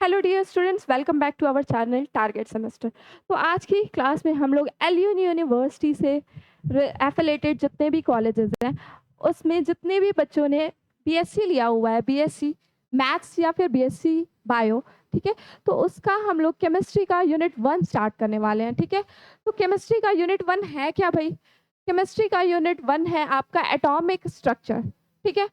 Hello dear students, welcome back to our channel target semester. तो आज की class में हम लोग एलयून यूनिवर्सिटी से एफिलेटेड जितने भी कॉलेजेस हैं उसमें जितने भी बच्चों ने बीएससी लिया हुआ है, बीएससी मैथ्स या फिर बीएससी बायो, ठीक है, तो उसका हम लोग केमिस्ट्री का यूनिट 1 स्टार्ट करने वाले हैं। ठीक है, तो केमिस्ट्री का यूनिट 1 है क्या भाई? केमिस्ट्री का यूनिट 1 है आपका एटॉमिक स्ट्रक्चर। ठीक है,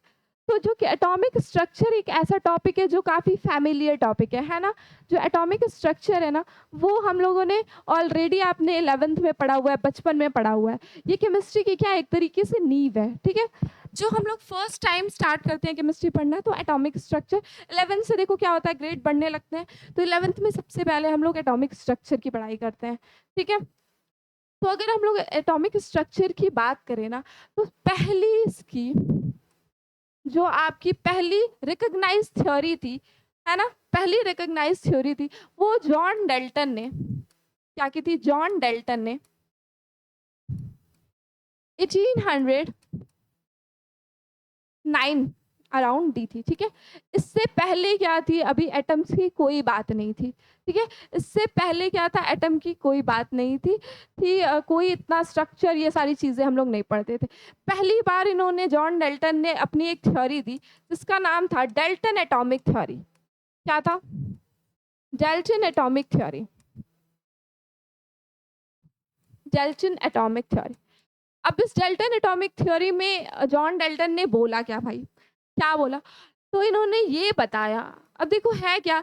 तो जो कि एटॉमिक स्ट्रक्चर एक ऐसा टॉपिक है जो काफ़ी फैमिलियर टॉपिक है ना। जो एटॉमिक स्ट्रक्चर है ना, वो हम लोगों ने ऑलरेडी आपने 11th में पढ़ा हुआ है, बचपन में पढ़ा हुआ है। ये केमिस्ट्री की क्या एक तरीके से नींव है। ठीक है, जो हम लोग फर्स्ट टाइम स्टार्ट करते हैं केमिस्ट्री पढ़ना, तो एटॉमिक स्ट्रक्चर 11th से देखो क्या होता है, ग्रेड बढ़ने लगते हैं। तो 11th में सबसे पहले हम लोग एटॉमिक स्ट्रक्चर की पढ़ाई करते हैं। ठीक है, तो अगर हम लोग एटॉमिक स्ट्रक्चर की बात करें ना, तो पहली इसकी जो आपकी पहली रिकॉग्नाइज थ्योरी थी, है ना, पहली रिकॉग्नाइज थ्योरी थी, वो जॉन डेल्टन ने क्या की थी? जॉन डेल्टन ने 1809 अराउंड दी थी। ठीक है, इससे पहले क्या थी? अभी एटम्स की कोई बात नहीं थी। ठीक है, इससे पहले क्या था? एटम की कोई बात नहीं थी। कोई इतना स्ट्रक्चर, ये सारी चीज़ें हम लोग नहीं पढ़ते थे। पहली बार इन्होंने, जॉन डेल्टन ने अपनी एक थ्योरी दी जिसका नाम था डेल्टन एटॉमिक थ्योरी। क्या था? Dalton atomic theory. Dalton atomic theory. अब इस डेल्टन एटॉमिक थ्योरी में जॉन डेल्टन ने बोला क्या भाई? क्या बोला? तो इन्होंने ये बताया, अब देखो है क्या,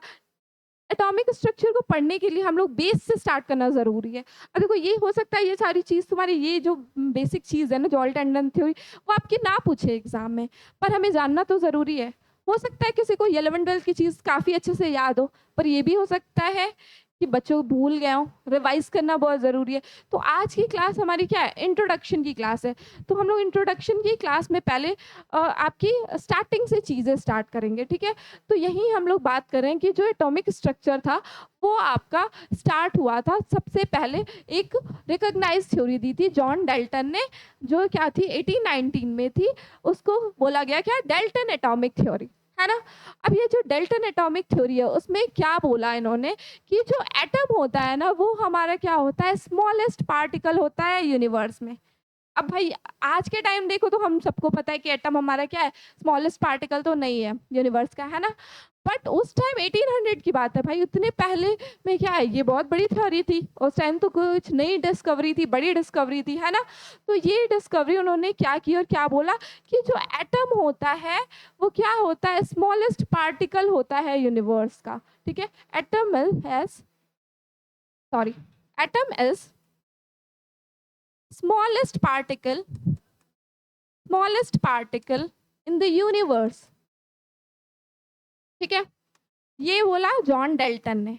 एटॉमिक स्ट्रक्चर को पढ़ने के लिए हम लोग बेस से स्टार्ट करना ज़रूरी है। अब देखो ये हो सकता है ये सारी चीज़ तुम्हारी, ये जो बेसिक चीज़ है ना जॉन डेल्टन थ्योरी, वो आपकी ना पूछे एग्जाम में, पर हमें जानना तो ज़रूरी है। हो सकता है किसी को 11th-12th की चीज़ काफ़ी अच्छे से याद हो, पर ये भी हो सकता है कि बच्चों भूल गए हों, रिवाइज़ करना बहुत ज़रूरी है। तो आज की क्लास हमारी क्या है? इंट्रोडक्शन की क्लास है। तो हम लोग इंट्रोडक्शन की क्लास में पहले आपकी स्टार्टिंग से चीज़ें स्टार्ट करेंगे। ठीक है, तो यहीं हम लोग बात कर रहे हैं कि जो एटॉमिक स्ट्रक्चर था, वो आपका स्टार्ट हुआ था सबसे पहले, एक रिकॉग्नाइज थ्योरी दी थी जॉन डेल्टन ने, जो क्या थी 1819 में थी। उसको बोला गया क्या? डेल्टन एटॉमिक थ्योरी, है ना। अब ये जो डेल्टन एटॉमिक थ्योरी है, उसमें क्या बोला इन्होंने कि जो एटम होता है ना, वो हमारा क्या होता है? स्मॉलेस्ट पार्टिकल होता है यूनिवर्स में। अब भाई आज के टाइम देखो तो हम सबको पता है कि एटम हमारा क्या है? स्मॉलेस्ट पार्टिकल तो नहीं है यूनिवर्स का, है ना। बट उस टाइम 1800 की बात है भाई, उतने पहले में क्या है, ये बहुत बड़ी थ्योरी थी। उस टाइम तो कुछ नई डिस्कवरी थी, बड़ी डिस्कवरी थी, है ना। तो ये डिस्कवरी उन्होंने क्या की और क्या बोला कि जो एटम होता है वो क्या होता है? स्मॉलेस्ट पार्टिकल होता है यूनिवर्स का। ठीक है, atom is sorry atom is smallest particle smallest particle in the universe। ठीक है, ये बोला जॉन डेल्टन ने।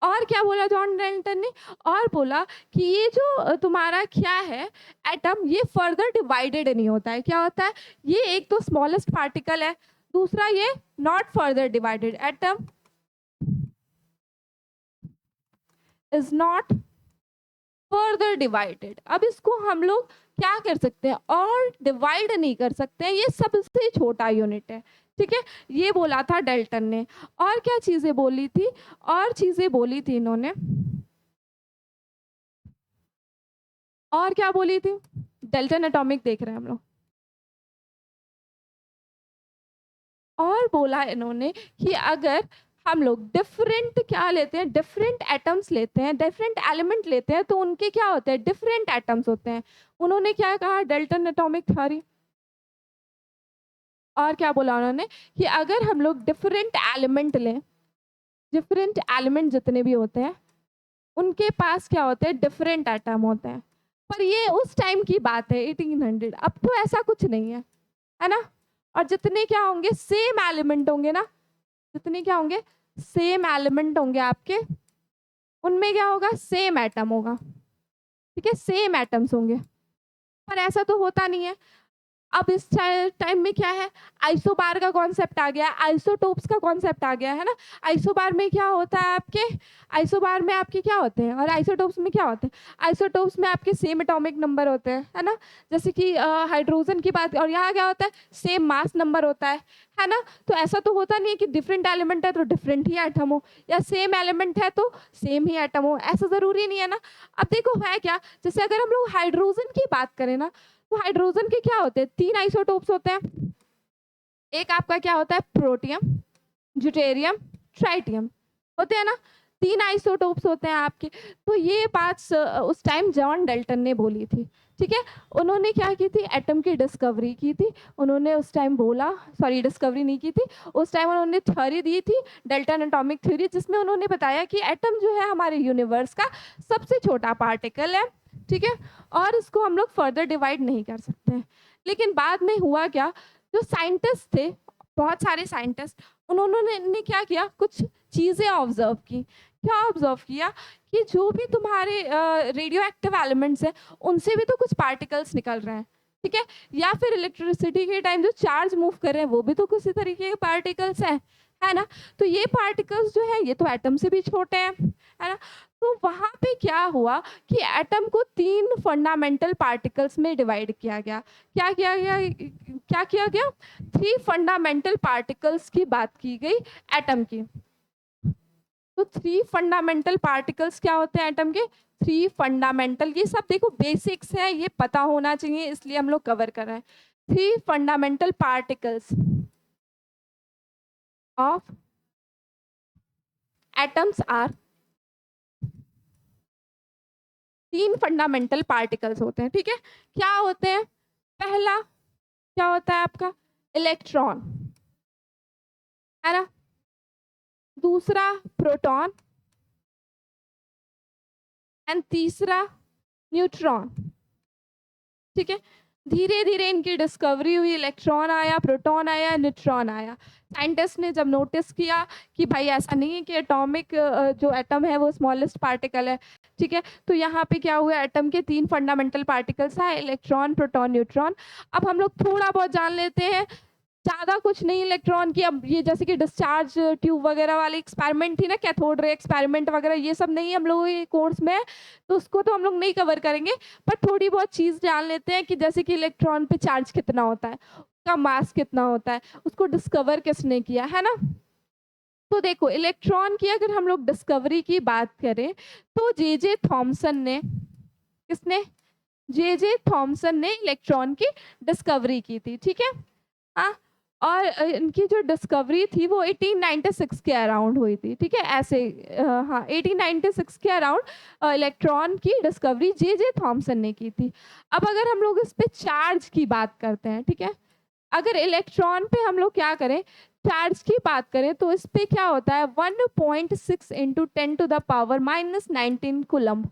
और क्या बोला जॉन डेल्टन ने? और बोला कि ये जो तुम्हारा क्या है, एटम, ये फर्दर डिवाइडेड नहीं होता है। क्या होता है? ये एक तो स्मॉलेस्ट पार्टिकल है, दूसरा ये not further divided. Atom is not further divided. अब इसको हम लोग क्या कर सकते हैं? और डिवाइड नहीं कर सकते हैं, ये सबसे छोटा यूनिट है। ठीक है, ये बोला था डेल्टन ने। और क्या चीजें बोली थी? और चीजें बोली थी इन्होंने, और क्या बोली थी? डेल्टन एटॉमिक देख रहे हैं हम लोग। और बोला इन्होंने कि अगर हम लोग डिफरेंट क्या लेते हैं, डिफरेंट एटम्स लेते हैं, डिफरेंट एलिमेंट लेते हैं, तो उनके क्या होते हैं? डिफरेंट एटम्स होते हैं। उन्होंने क्या कहा? Dalton atomic theory. और क्या बोला उन्होंने कि अगर हम लोग डिफरेंट एलिमेंट लें, डिफरेंट एलिमेंट जितने भी होते हैं, उनके पास क्या होते हैं? डिफरेंट एटम होते हैं। पर ये उस टाइम की बात है, 1800। अब तो ऐसा कुछ नहीं है ना। और जितने क्या होंगे? सेम एलिमेंट होंगे ना। जितने क्या होंगे? सेम एलिमेंट होंगे आपके, उनमें क्या होगा? सेम एटम होगा। ठीक है, सेम एटम्स होंगे। पर ऐसा तो होता नहीं है। अब इस टाइम में क्या है, आइसोबार का कॉन्सेप्ट आ गया, आइसोटोप्स का कॉन्सेप्ट आ गया है ना। आइसोबार में क्या होता है आपके, आइसोबार में आपके क्या होते हैं और आइसोटोप्स में क्या होते हैं। आइसोटोप्स में आपके सेम एटॉमिक नंबर होते हैं, है ना, जैसे कि हाइड्रोजन की बात, और यहाँ क्या होता है, सेम मास नंबर होता है ना। तो ऐसा तो होता नहीं है कि डिफरेंट एलिमेंट है तो डिफरेंट ही एटम हो, या सेम एलिमेंट है तो सेम ही एटम हो, ऐसा ज़रूरी नहीं है ना। अब देखो है क्या, जैसे अगर हम लोग हाइड्रोजन की बात करें ना, तो हाइड्रोजन के क्या होते हैं, 3 आइसोटोप्स होते हैं। एक आपका क्या होता है, प्रोटियम, ड्यूटेरियम, ट्राइटियम, होते हैं ना, 3 आइसोटोप्स होते हैं आपके। तो ये बात उस टाइम जॉन डाल्टन ने बोली थी, ठीक है। उन्होंने क्या की थी, एटम की डिस्कवरी की थी। उन्होंने उस टाइम बोला, सॉरी डिस्कवरी नहीं की थी, उस टाइम उन्होंने थ्योरी दी थी, डाल्टन एटॉमिक थ्योरी, जिसमें उन्होंने बताया कि एटम जो है हमारे यूनिवर्स का सबसे छोटा पार्टिकल है, ठीक है, और इसको हम लोग फर्दर डिवाइड नहीं कर सकते हैं। लेकिन बाद में हुआ क्या, जो साइंटिस्ट थे, बहुत सारे साइंटिस्ट, उन्होंने ने क्या किया, कुछ चीज़ें ऑब्जर्व की। क्या ऑब्जर्व किया कि जो भी तुम्हारे रेडियो एक्टिव एलिमेंट्स हैं, उनसे भी तो कुछ पार्टिकल्स निकल रहे हैं, ठीक है, या फिर इलेक्ट्रिसिटी के टाइम जो चार्ज मूव कर रहे हैं वो भी तो किसी तरीके के पार्टिकल्स हैं, है ना। तो ये पार्टिकल्स जो है ये तो एटम से भी छोटे हैं, है ना। तो वहाँ पे क्या हुआ कि एटम को 3 फंडामेंटल पार्टिकल्स में डिवाइड किया गया। क्या किया गया, क्या किया गया, 3 फंडामेंटल पार्टिकल्स की बात की गई एटम की। तो 3 फंडामेंटल पार्टिकल्स क्या होते हैं एटम के, 3 फंडामेंटल, ये सब देखो बेसिक्स है, ये पता होना चाहिए, इसलिए हम लोग कवर कर रहे हैं। 3 fundamental particles of atoms are, 3 fundamental particles होते हैं, ठीक है। क्या होते हैं, पहला क्या होता है आपका, इलेक्ट्रॉन, है ना, दूसरा प्रोटॉन, एंड तीसरा न्यूट्रॉन, ठीक है। धीरे धीरे इनकी डिस्कवरी हुई, इलेक्ट्रॉन आया, प्रोटॉन आया, न्यूट्रॉन आया। साइंटिस्ट ने जब नोटिस किया कि भाई ऐसा नहीं है कि एटॉमिक जो एटम है वो स्मॉलेस्ट पार्टिकल है, ठीक है, तो यहाँ पे क्या हुआ, एटम के 3 फंडामेंटल पार्टिकल्स हैं, इलेक्ट्रॉन, प्रोटॉन, न्यूट्रॉन। अब हम लोग थोड़ा बहुत जान लेते हैं, ज़्यादा कुछ नहीं इलेक्ट्रॉन की। अब ये जैसे कि डिस्चार्ज ट्यूब वगैरह वाली एक्सपेरिमेंट थी ना, कैथोड रे एक्सपेरिमेंट वगैरह, ये सब नहीं हम लोग ये कोर्स में है, तो उसको तो हम लोग नहीं कवर करेंगे। पर थोड़ी बहुत चीज़ जान लेते हैं कि जैसे कि इलेक्ट्रॉन पे चार्ज कितना होता है, उसका मास कितना होता है, उसको डिस्कवर किसने किया, है ना। तो देखो इलेक्ट्रॉन की अगर हम लोग डिस्कवरी की बात करें, तो जे थॉमसन ने, किसने, जे थॉमसन ने इलेक्ट्रॉन की डिस्कवरी की थी, ठीक है। हाँ, और इनकी जो डिस्कवरी थी वो 1896 के अराउंड हुई थी, ठीक है, ऐसे हाँ 1896 के अराउंड इलेक्ट्रॉन की डिस्कवरी जे थॉमसन ने की थी। अब अगर हम लोग इस पे चार्ज की बात करते हैं, ठीक है, अगर इलेक्ट्रॉन पे हम लोग क्या करें, चार्ज की बात करें, तो इस पे क्या होता है, 1.6 इंटू 10⁻⁻19 कूलम्ब,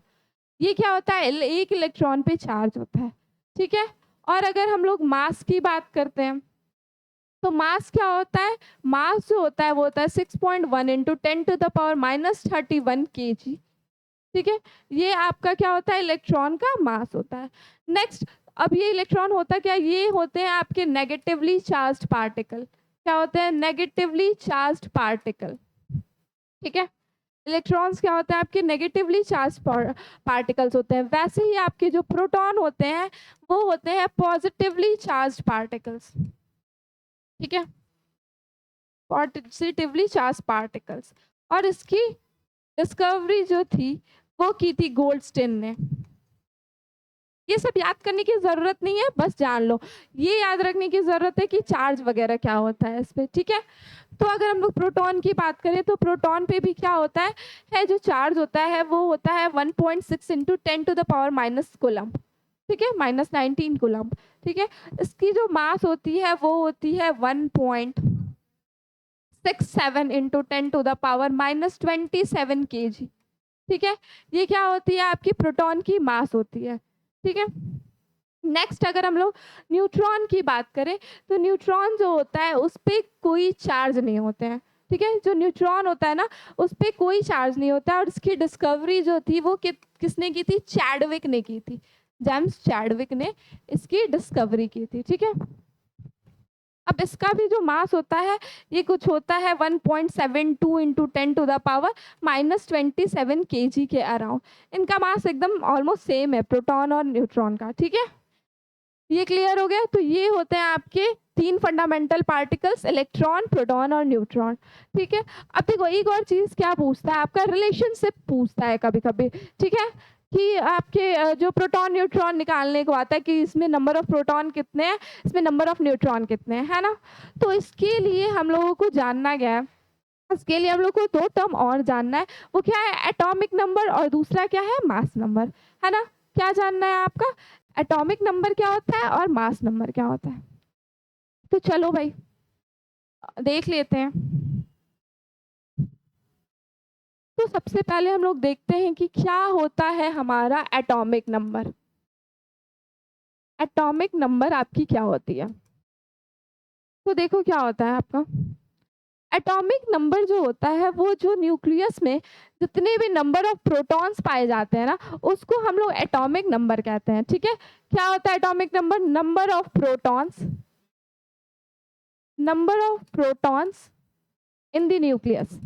ये क्या होता है, एक इलेक्ट्रॉन पे चार्ज होता है, ठीक है। और अगर हम लोग मास की बात करते हैं, तो मास क्या होता है, मास जो होता है वो होता है 6.1 इंटू 10⁻31 kg, ठीक है। ये आपका क्या होता है, इलेक्ट्रॉन का मास होता है। नेक्स्ट, अब ये इलेक्ट्रॉन होता क्या, ये होते हैं आपके नेगेटिवली चार्ज्ड पार्टिकल। क्या होते हैं, नेगेटिवली चार्ज्ड पार्टिकल, ठीक है। इलेक्ट्रॉन्स क्या होते हैं, आपके नेगेटिवली चार्ज पार्टिकल्स होते हैं। वैसे ही आपके जो प्रोटॉन होते हैं वो होते हैं पॉजिटिवली चार्ज पार्टिकल्स, ठीक है, पॉजिटिवली चार्ज पार्टिकल्स। और इसकी डिस्कवरी जो थी वो की थी गोल्डस्टीन ने। ये सब याद करने की ज़रूरत नहीं है, बस जान लो। ये याद रखने की ज़रूरत है कि चार्ज वगैरह क्या होता है इस पे, ठीक है। तो अगर हम लोग प्रोटॉन की बात करें, तो प्रोटॉन पे भी क्या होता है जो चार्ज होता है वो होता है 1.6 इंटू 10⁻⁻⁻ कूलम्ब, ठीक है, -19 कूलम्ब, ठीक है। इसकी जो मास होती है वो होती है 1.67 इंटू 10⁻⁻27 kg, ठीक है। ये क्या होती है, आपकी प्रोटॉन की मास होती है, ठीक है। नेक्स्ट अगर हम लोग न्यूट्रॉन की बात करें, तो न्यूट्रॉन जो होता है उस पर कोई चार्ज नहीं होते हैं, ठीक है। जो न्यूट्रॉन होता है ना, उस पर कोई चार्ज नहीं होता है, और इसकी डिस्कवरी जो थी वो किसने की थी, चैडविक ने की थी, जेम्स चैडविक ने इसकी डिस्कवरी की थी, ठीक है। अब इसका भी जो मास होता है ये कुछ होता है 1.72 इंटू 10⁻⁻27 kg के अराउंड। इनका मास एकदम ऑलमोस्ट सेम है प्रोटॉन और न्यूट्रॉन का, ठीक है। ये क्लियर हो गया। तो ये होते हैं आपके 3 फंडामेंटल पार्टिकल्स, इलेक्ट्रॉन, प्रोटॉन और न्यूट्रॉन, ठीक है। अब देखो एक और चीज़ क्या पूछता है, आपका रिलेशनशिप पूछता है कभी-कभी, ठीक है, कि आपके जो प्रोटॉन न्यूट्रॉन निकालने को आता है कि इसमें नंबर ऑफ प्रोटॉन कितने हैं, इसमें नंबर ऑफ न्यूट्रॉन कितने हैं, है ना। तो इसके लिए हम लोगों को जानना क्या है, इसके लिए हम लोग को 2 टर्म और जानना है। वो क्या है, एटॉमिक नंबर और दूसरा क्या है, मास नंबर, है ना। क्या जानना है आपका, एटॉमिक नंबर क्या होता है और मास नंबर क्या होता है। तो चलो भाई देख लेते हैं। तो सबसे पहले हम लोग देखते हैं कि क्या होता है हमारा एटॉमिक नंबर। एटॉमिक नंबर आपकी क्या होती है, तो देखो क्या होता है आपका एटॉमिक नंबर जो होता है, वो जो न्यूक्लियस में जितने भी नंबर ऑफ प्रोटॉन्स पाए जाते हैं ना, उसको हम लोग एटॉमिक नंबर कहते हैं, ठीक है। क्या होता है atomic number, number of protons, number of protons in the nucleus.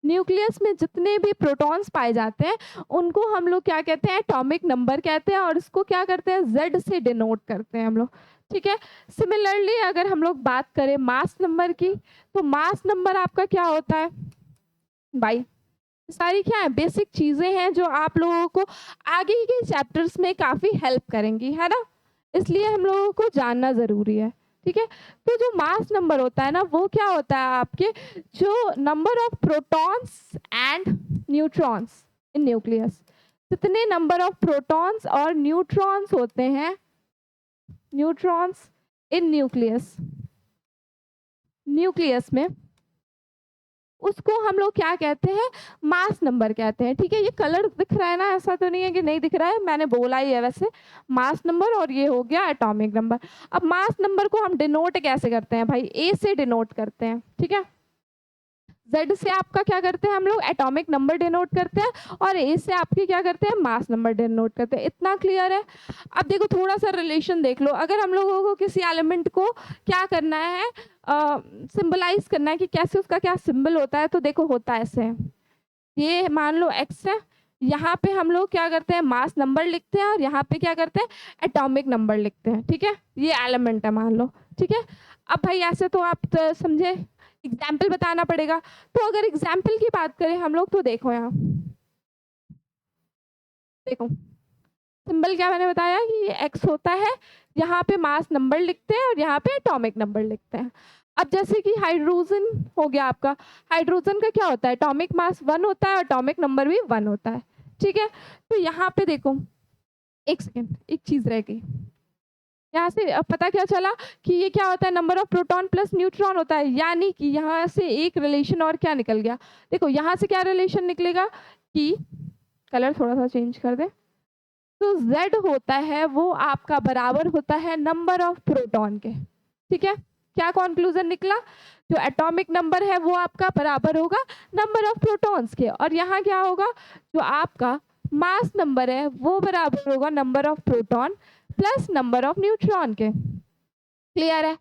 Nucleus में जितने भी प्रोटॉन्स पाए जाते हैं उनको हम लोग क्या कहते हैं, एटॉमिक नंबर कहते हैं, और इसको क्या करते हैं, Z से डिनोट करते हैं हम लोग, ठीक है। सिमिलरली अगर हम लोग बात करें मास नंबर की, तो मास नंबर आपका क्या होता है भाई, सारी क्या है बेसिक चीजें हैं जो आप लोगों को आगे के चैप्टर्स में काफी हेल्प करेंगी, है ना, इसलिए हम लोगों को जानना जरूरी है, ठीक है। तो जो मास नंबर होता है ना, वो क्या होता है आपके, जो number of protons and neutrons in nucleus, जितने नंबर ऑफ प्रोटॉन्स और न्यूट्रॉन्स होते हैं, न्यूट्रॉन्स इन न्यूक्लियस, न्यूक्लियस में, उसको हम लोग क्या कहते हैं, मास नंबर कहते हैं, ठीक है। ये कलर दिख रहा है ना, ऐसा तो नहीं है कि नहीं दिख रहा है, मैंने बोला ही है वैसे, मास नंबर, और ये हो गया एटॉमिक नंबर। अब मास नंबर को हम डिनोट कैसे करते हैं भाई, ए से डिनोट करते हैं, ठीक है। Z से आपका क्या करते हैं हम लोग, एटॉमिक नंबर डिनोट करते हैं, और ए से आपके क्या करते हैं, मास नंबर डिनोट करते हैं। इतना क्लियर है। अब देखो थोड़ा सा रिलेशन देख लो, अगर हम लोगों को किसी एलिमेंट को क्या करना है, सिंबलाइज करना है कि कैसे उसका क्या सिंबल होता है, तो देखो होता है ऐसे, ये मान लो X है, यहाँ पे हम लोग क्या करते हैं, मास नंबर लिखते हैं, और यहाँ पे क्या करते हैं, एटॉमिक नंबर लिखते हैं, ठीक है। ये एलिमेंट है मान लो, ठीक है। अब भाई ऐसे तो आप तो समझे, एग्जाम्पल बताना पड़ेगा। तो अगर एग्जाम्पल की बात करें हम लोग, तो देखो यहाँ, देखो सिंबल क्या मैंने बताया कि ये X होता है, यहाँ पे मास नंबर लिखते हैं और यहाँ पे एटॉमिक नंबर लिखते हैं। अब जैसे कि हाइड्रोजन हो गया आपका, हाइड्रोजन का क्या होता है, एटॉमिक मास 1 होता है, एटॉमिक नंबर भी 1 होता है, ठीक है। तो यहाँ पे देखो, एक सेकेंड, एक चीज रह गई यहाँ से, अब पता क्या चला कि ये क्या होता है, number of proton plus neutron होता है, यानी कि यहाँ से एक रिलेशन और क्या निकल गया, देखो यहाँ से क्या रिलेशन निकलेगा कि, कलर थोड़ा सा चेंज कर दे, तो Z होता है वो आपका बराबर होता है नंबर ऑफ प्रोटॉन के, ठीक है। क्या कंक्लूजन निकला, जो एटॉमिक नंबर है वो आपका बराबर होगा नंबर ऑफ प्रोटॉन्स के, और यहाँ क्या होगा, जो आपका मास नंबर है वो बराबर होगा number of proton plus number of neutron के। क्लियर है।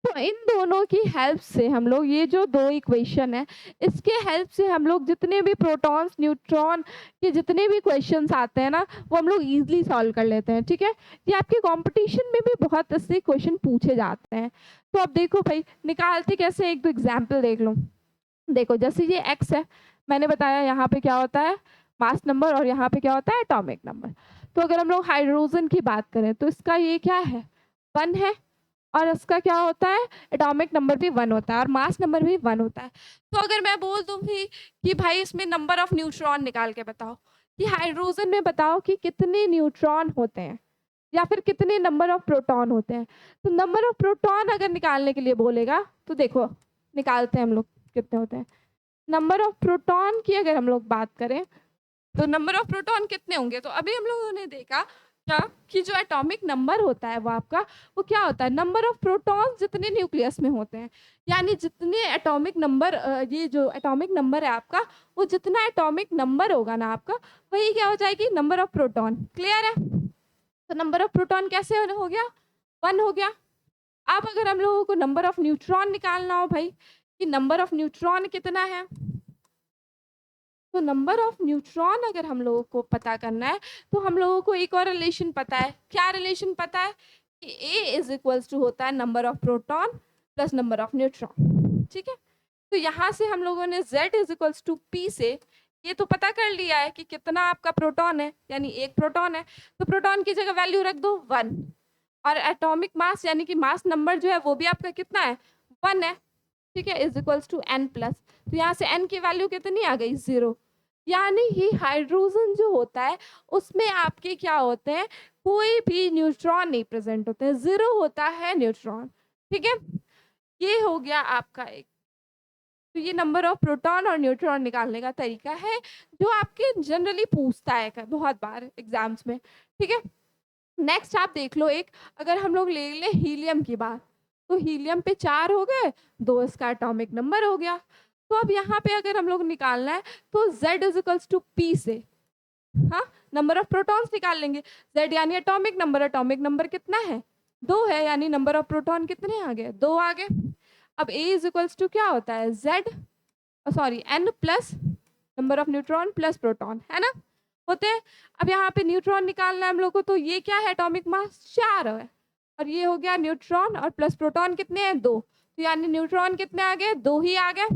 तो इन दोनों की हेल्प से हम लोग, ये जो 2 इक्वेशन है, इसके हेल्प से हम लोग जितने भी प्रोटॉन्स न्यूट्रॉन के जितने भी क्वेश्चंस आते हैं ना, वो हम लोग इजीली सॉल्व कर लेते हैं, ठीक है। ये आपके कंपटीशन में भी बहुत ऐसे क्वेश्चन पूछे जाते हैं। तो अब देखो भाई निकालते कैसे, एक दो एग्जाम्पल देख लो। देखो जैसे ये X है, मैंने बताया यहाँ पे क्या होता है, मास नंबर, और यहाँ पे क्या होता है, एटॉमिक नंबर। तो अगर हम लोग हाइड्रोजन की बात करें, तो इसका ये क्या है, 1 है, और इसका क्या होता है, एटॉमिक नंबर भी 1 होता है, और मास नंबर भी 1 होता है। तो अगर मैं बोल दूँ भी कि भाई इसमें नंबर ऑफ न्यूट्रॉन निकाल के बताओ, कि हाइड्रोजन में बताओ कि कितने न्यूट्रॉन होते हैं, या फिर कितने नंबर ऑफ प्रोटॉन होते हैं, तो नंबर ऑफ प्रोटॉन अगर निकालने के लिए बोलेगा, तो देखो निकालते हैं हम लोग कितने होते हैं। नंबर ऑफ प्रोटॉन की अगर हम लोग बात करें, तो नंबर ऑफ प्रोटॉन कितने होंगे, तो अभी हम लोगों ने देखा क्या कि जो एटॉमिक नंबर होता है वो आपका वो क्या होता है नंबर ऑफ प्रोटॉन्स जितने न्यूक्लियस में होते हैं, यानी जितने एटॉमिक नंबर ये जो एटॉमिक नंबर है आपका वो जितना एटॉमिक नंबर होगा ना आपका वही क्या हो जाएगी नंबर ऑफ प्रोटॉन। क्लियर है? तो नंबर ऑफ प्रोटॉन कैसे हो गया 1 हो गया। अब अगर हम लोगों को नंबर ऑफ न्यूट्रॉन निकालना हो भाई कि नंबर ऑफ न्यूट्रॉन कितना है, तो नंबर ऑफ न्यूट्रॉन अगर हम लोगों को पता करना है तो हम लोगों को एक और रिलेशन पता है। क्या रिलेशन पता है कि ए इज इक्वल्स टू होता है number of proton plus number of neutron. ठीक है, तो यहाँ से हम लोगों ने z is equals to P से ये तो पता कर लिया है कि कितना आपका प्रोटॉन है, यानी एक प्रोटॉन है तो प्रोटॉन की जगह वैल्यू रख दो 1, और एटॉमिक मास यानी कि मास नंबर जो है वो भी आपका कितना है 1 है। ठीक है, is equals to n plus, तो यहाँ से n की वैल्यू कितनी आ गई 0, यानी ये हाइड्रोजन जो होता है उसमें आपके क्या होते हैं कोई भी न्यूट्रॉन नहीं प्रेजेंट होते हैं, 0 होता है न्यूट्रॉन। ठीक है, ये हो गया आपका एक। तो ये नंबर ऑफ प्रोटॉन और न्यूट्रॉन निकालने का तरीका है जो आपके जनरली पूछता है बहुत बार एग्जाम्स में। ठीक है, नेक्स्ट आप देख लो एक, अगर हम लोग ले लें हीलियम की बात, तो हीलियम पे 4 हो गए, 2 इसका एटॉमिक नंबर हो गया। तो अब यहाँ पे अगर हम लोग निकालना है तो z is equals to P से हाँ नंबर ऑफ प्रोटॉन्स निकाल लेंगे। z यानी एटॉमिक नंबर कितना है 2 है, यानी नंबर ऑफ प्रोटॉन कितने आ गए 2 आ गए। अब a इज इक्वल्स टू क्या होता है n plus number of neutron plus proton, है ना, होते हैं। अब यहाँ पे न्यूट्रॉन निकालना है हम लोग को, तो ये क्या है एटॉमिक मास 4 है, और ये हो गया न्यूट्रॉन और प्लस प्रोटॉन कितने हैं 2, तो यानी न्यूट्रॉन कितने आ गए 2 ही आ गए।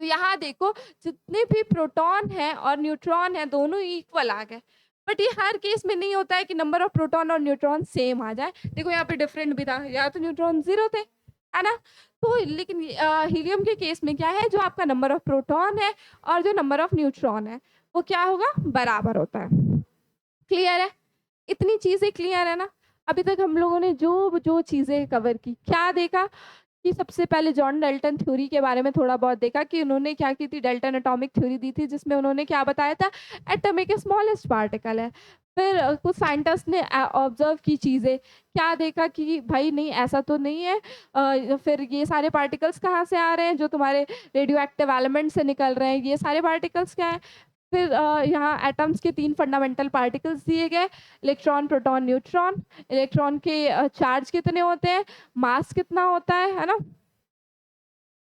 तो यहाँ देखो जितने भी प्रोटॉन है और न्यूट्रॉन है दोनों इक्वल आ गए, बट ये हर केस में नहीं होता है कि नंबर ऑफ प्रोटॉन और न्यूट्रॉन सेम आ जाए। देखो यहाँ पे डिफरेंट भी था, या तो न्यूट्रॉन 0 थे, है ना, तो लेकिन हीलियम के केस में क्या है जो आपका नंबर ऑफ प्रोटॉन है और जो नंबर ऑफ न्यूट्रॉन है वो क्या होगा बराबर होता है। क्लियर है? इतनी चीजें क्लियर है ना? अभी तक हम लोगों ने जो जो चीजें कवर की, क्या देखा कि सबसे पहले जॉन डाल्टन थ्योरी के बारे में थोड़ा बहुत देखा कि उन्होंने क्या की थी, डाल्टन एटॉमिक थ्योरी दी थी जिसमें उन्होंने क्या बताया था एटम एक स्मॉलेस्ट पार्टिकल है। फिर कुछ साइंटिस्ट ने ऑब्जर्व की चीज़ें, क्या देखा कि भाई नहीं ऐसा तो नहीं है, फिर ये सारे पार्टिकल्स कहाँ से आ रहे हैं जो तुम्हारे रेडियो एक्टिव एलिमेंट से निकल रहे हैं, ये सारे पार्टिकल्स क्या हैं। फिर यहाँ एटम्स के 3 फंडामेंटल पार्टिकल्स दिए गए, इलेक्ट्रॉन प्रोटॉन न्यूट्रॉन। इलेक्ट्रॉन के चार्ज कितने होते हैं, मास कितना होता है ना,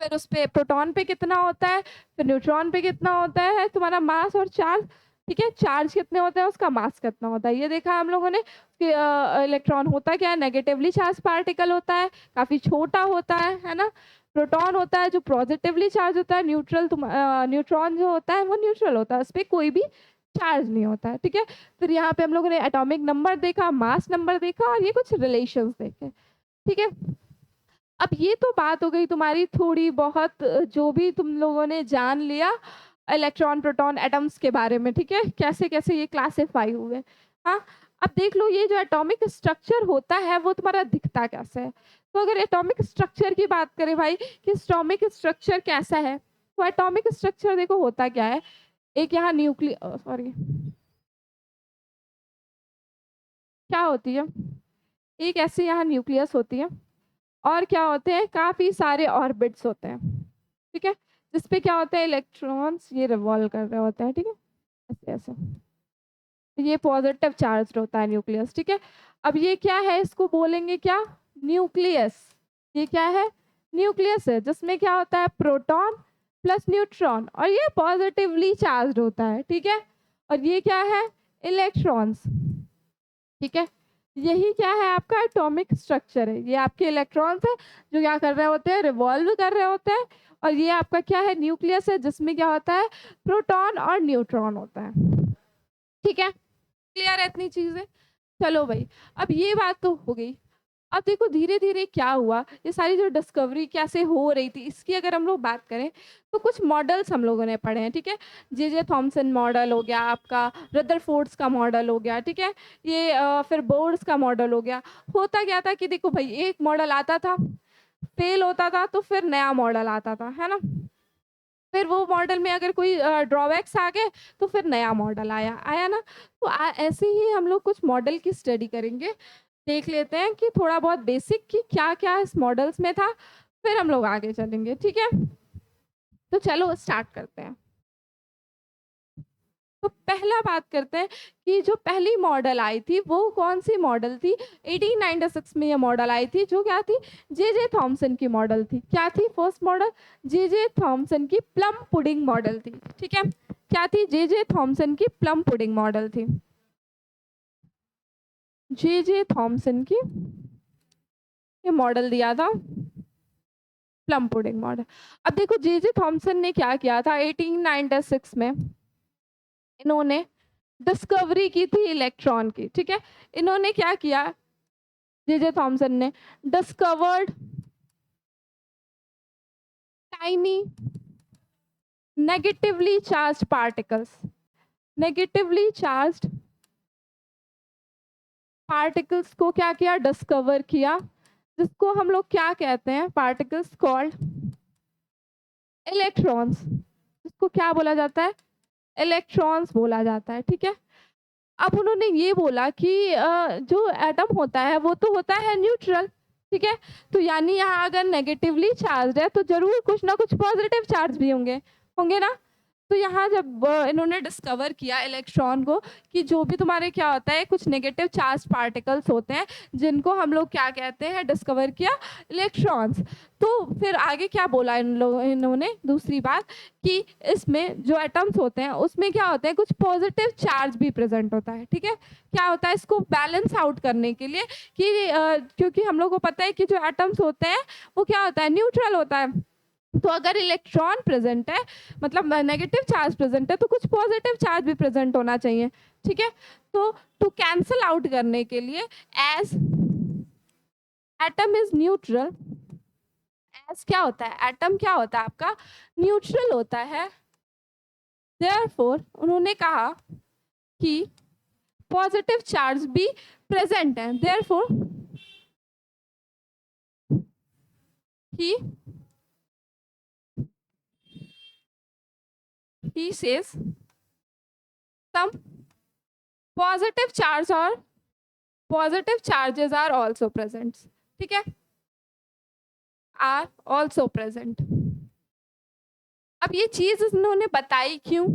फिर उस पे प्रोटॉन पे कितना होता है, फिर न्यूट्रॉन पे कितना होता है तुम्हारा मास और चार्ज। ठीक है, चार्ज कितने होते हैं उसका मास कितना होता है, ये देखा हम लोगों ने कि इलेक्ट्रॉन होता क्या है नेगेटिवली चार्ज पार्टिकल होता है, काफ़ी छोटा होता है ना। प्रोटॉन होता है जो पॉजिटिवली चार्ज होता है, न्यूट्रॉन जो होता है वो न्यूट्रल होता है, उस पर कोई भी चार्ज नहीं होता है। ठीक है, फिर यहाँ पे हम लोगों ने एटॉमिक नंबर देखा, मास नंबर देखा, और ये कुछ रिलेशंस देखे। ठीक है, अब ये तो बात हो गई तुम्हारी थोड़ी बहुत जो भी तुम लोगों ने जान लिया इलेक्ट्रॉन प्रोटॉन एटम्स के बारे में। ठीक है, कैसे कैसे ये क्लासिफाई हुए। हाँ, अब देख लो ये जो एटॉमिक स्ट्रक्चर होता है वो तुम्हारा दिखता कैसे है। तो अगर एटॉमिक स्ट्रक्चर की बात करें भाई कि एटॉमिक स्ट्रक्चर कैसा है, तो एटॉमिक स्ट्रक्चर देखो होता क्या है, एक यहाँ सॉरी क्या होती है, एक ऐसे यहाँ न्यूक्लियस होती है और क्या होते हैं काफ़ी सारे ऑर्बिट्स होते हैं। ठीक है, जिसपे क्या होता है इलेक्ट्रॉन्स ये रिवॉल्व कर रहे होते हैं। ठीक है, ऐसे ऐसे ये पॉजिटिव चार्ज होता है न्यूक्लियस। ठीक है, अब ये क्या है इसको बोलेंगे क्या न्यूक्लियस, ये क्या है न्यूक्लियस है जिसमें क्या होता है प्रोटॉन प्लस न्यूट्रॉन और ये पॉजिटिवली चार्ज होता है। ठीक है, और ये क्या है इलेक्ट्रॉन्स। ठीक है, यही क्या है आपका एटॉमिक स्ट्रक्चर है, ये आपके इलेक्ट्रॉन्स है जो क्या कर रहे होते हैं रिवॉल्व कर रहे होते हैं, और ये आपका क्या है न्यूक्लियस है जिसमें क्या होता है प्रोटॉन और न्यूट्रॉन होता है। ठीक है, क्लियर है इतनी चीजें। चलो भाई, अब ये बात तो हो गई। अब देखो धीरे धीरे क्या हुआ, ये सारी जो डिस्कवरी कैसे हो रही थी इसकी अगर हम लोग बात करें तो कुछ मॉडल्स हम लोगों ने पढ़े हैं। ठीक है, जे थॉमसन मॉडल हो गया आपका, रदरफोर्ड्स का मॉडल हो गया। ठीक है, ये फिर बोर्ड्स का मॉडल हो गया। होता क्या था कि देखो भाई एक मॉडल आता था फेल होता था तो फिर नया मॉडल आता था, है ना। फिर वो मॉडल में अगर कोई ड्रॉबैक्स आ गए तो फिर नया मॉडल आया, आया ना? तो ऐसे ही हम लोग कुछ मॉडल की स्टडी करेंगे। देख लेते हैं कि थोड़ा बहुत बेसिक कि क्या-क्या इस मॉडल्स में था, फिर हम लोग आगे चलेंगे, ठीक है? तो चलो स्टार्ट करते हैं। तो पहला बात करते हैं कि जो पहली मॉडल आई थी वो कौन-सी मॉडल थी? 1896 में ये मॉडल आई थी जो क्या थी? जे.जे. थॉमसन की मॉडल थी। क्या थी फर्स्ट मॉडल? जे.जे. थॉमसन की प्लम पुडिंग मॉडल थी, ठीक है? क्या थी? जे.जे. थॉमसन की प्लम पुडिंग मॉडल थी। जे.जे. थॉमसन की ये मॉडल दिया था प्लम पुडिंग मॉडल। अब देखो जे.जे. थॉमसन ने क्या किया था 1896 में इन्होंने डिस्कवरी की थी इलेक्ट्रॉन की, ठीक है? इन्होंने क्या किया जे.जे. थॉमसन ने discovered tiny negatively charged particles, negatively charged particles को क्या किया? डिस्कवर किया, जिसको हम लोग क्या कहते हैं? पार्टिकल्स कॉल्ड इलेक्ट्रॉन्स, जिसको क्या बोला जाता है? इलेक्ट्रॉन्स बोला जाता है, ठीक है? अब उन्होंने ये बोला कि जो एटम होता है वो तो होता है न्यूट्रल, ठीक है? तो यानी यहाँ अगर नेगेटिवली चार्ज्ड है तो ज़रूर कुछ ना कुछ पॉजिटिव चार्ज भी होंगे, होंगे ना? तो यहाँ जब इन्होंने डिस्कवर किया इलेक्ट्रॉन को कि जो भी तुम्हारे क्या होता है कुछ नेगेटिव चार्ज पार्टिकल्स होते हैं जिनको हम लोग क्या कहते हैं? डिस्कवर किया इलेक्ट्रॉन्स। तो फिर आगे क्या बोला इन्होंने दूसरी बात कि इसमें जो एटम्स होते हैं उसमें क्या होते हैं? कुछ पॉजिटिव चार्ज भी प्रेजेंट होता है, ठीक है? क्या होता है? इसको बैलेंस आउट करने के लिए कि क्योंकि हम लोग को पता है कि जो एटम्स होते हैं वो क्या होता है? न्यूट्रल होता है। तो अगर इलेक्ट्रॉन प्रेजेंट है मतलब नेगेटिव चार्ज प्रेजेंट है तो कुछ पॉजिटिव चार्ज भी प्रेजेंट होना चाहिए, ठीक है? तो टू कैंसल आउट करने के लिए as atom is neutral, as क्या होता है? एटम क्या होता है आपका? न्यूट्रल होता है। देयरफॉर उन्होंने कहा कि पॉजिटिव चार्ज भी प्रेजेंट है। Therefore he says some positive charge or positive charges are also present, ठीक है? are also present। अब ये चीज इन्होंने बताई क्यों?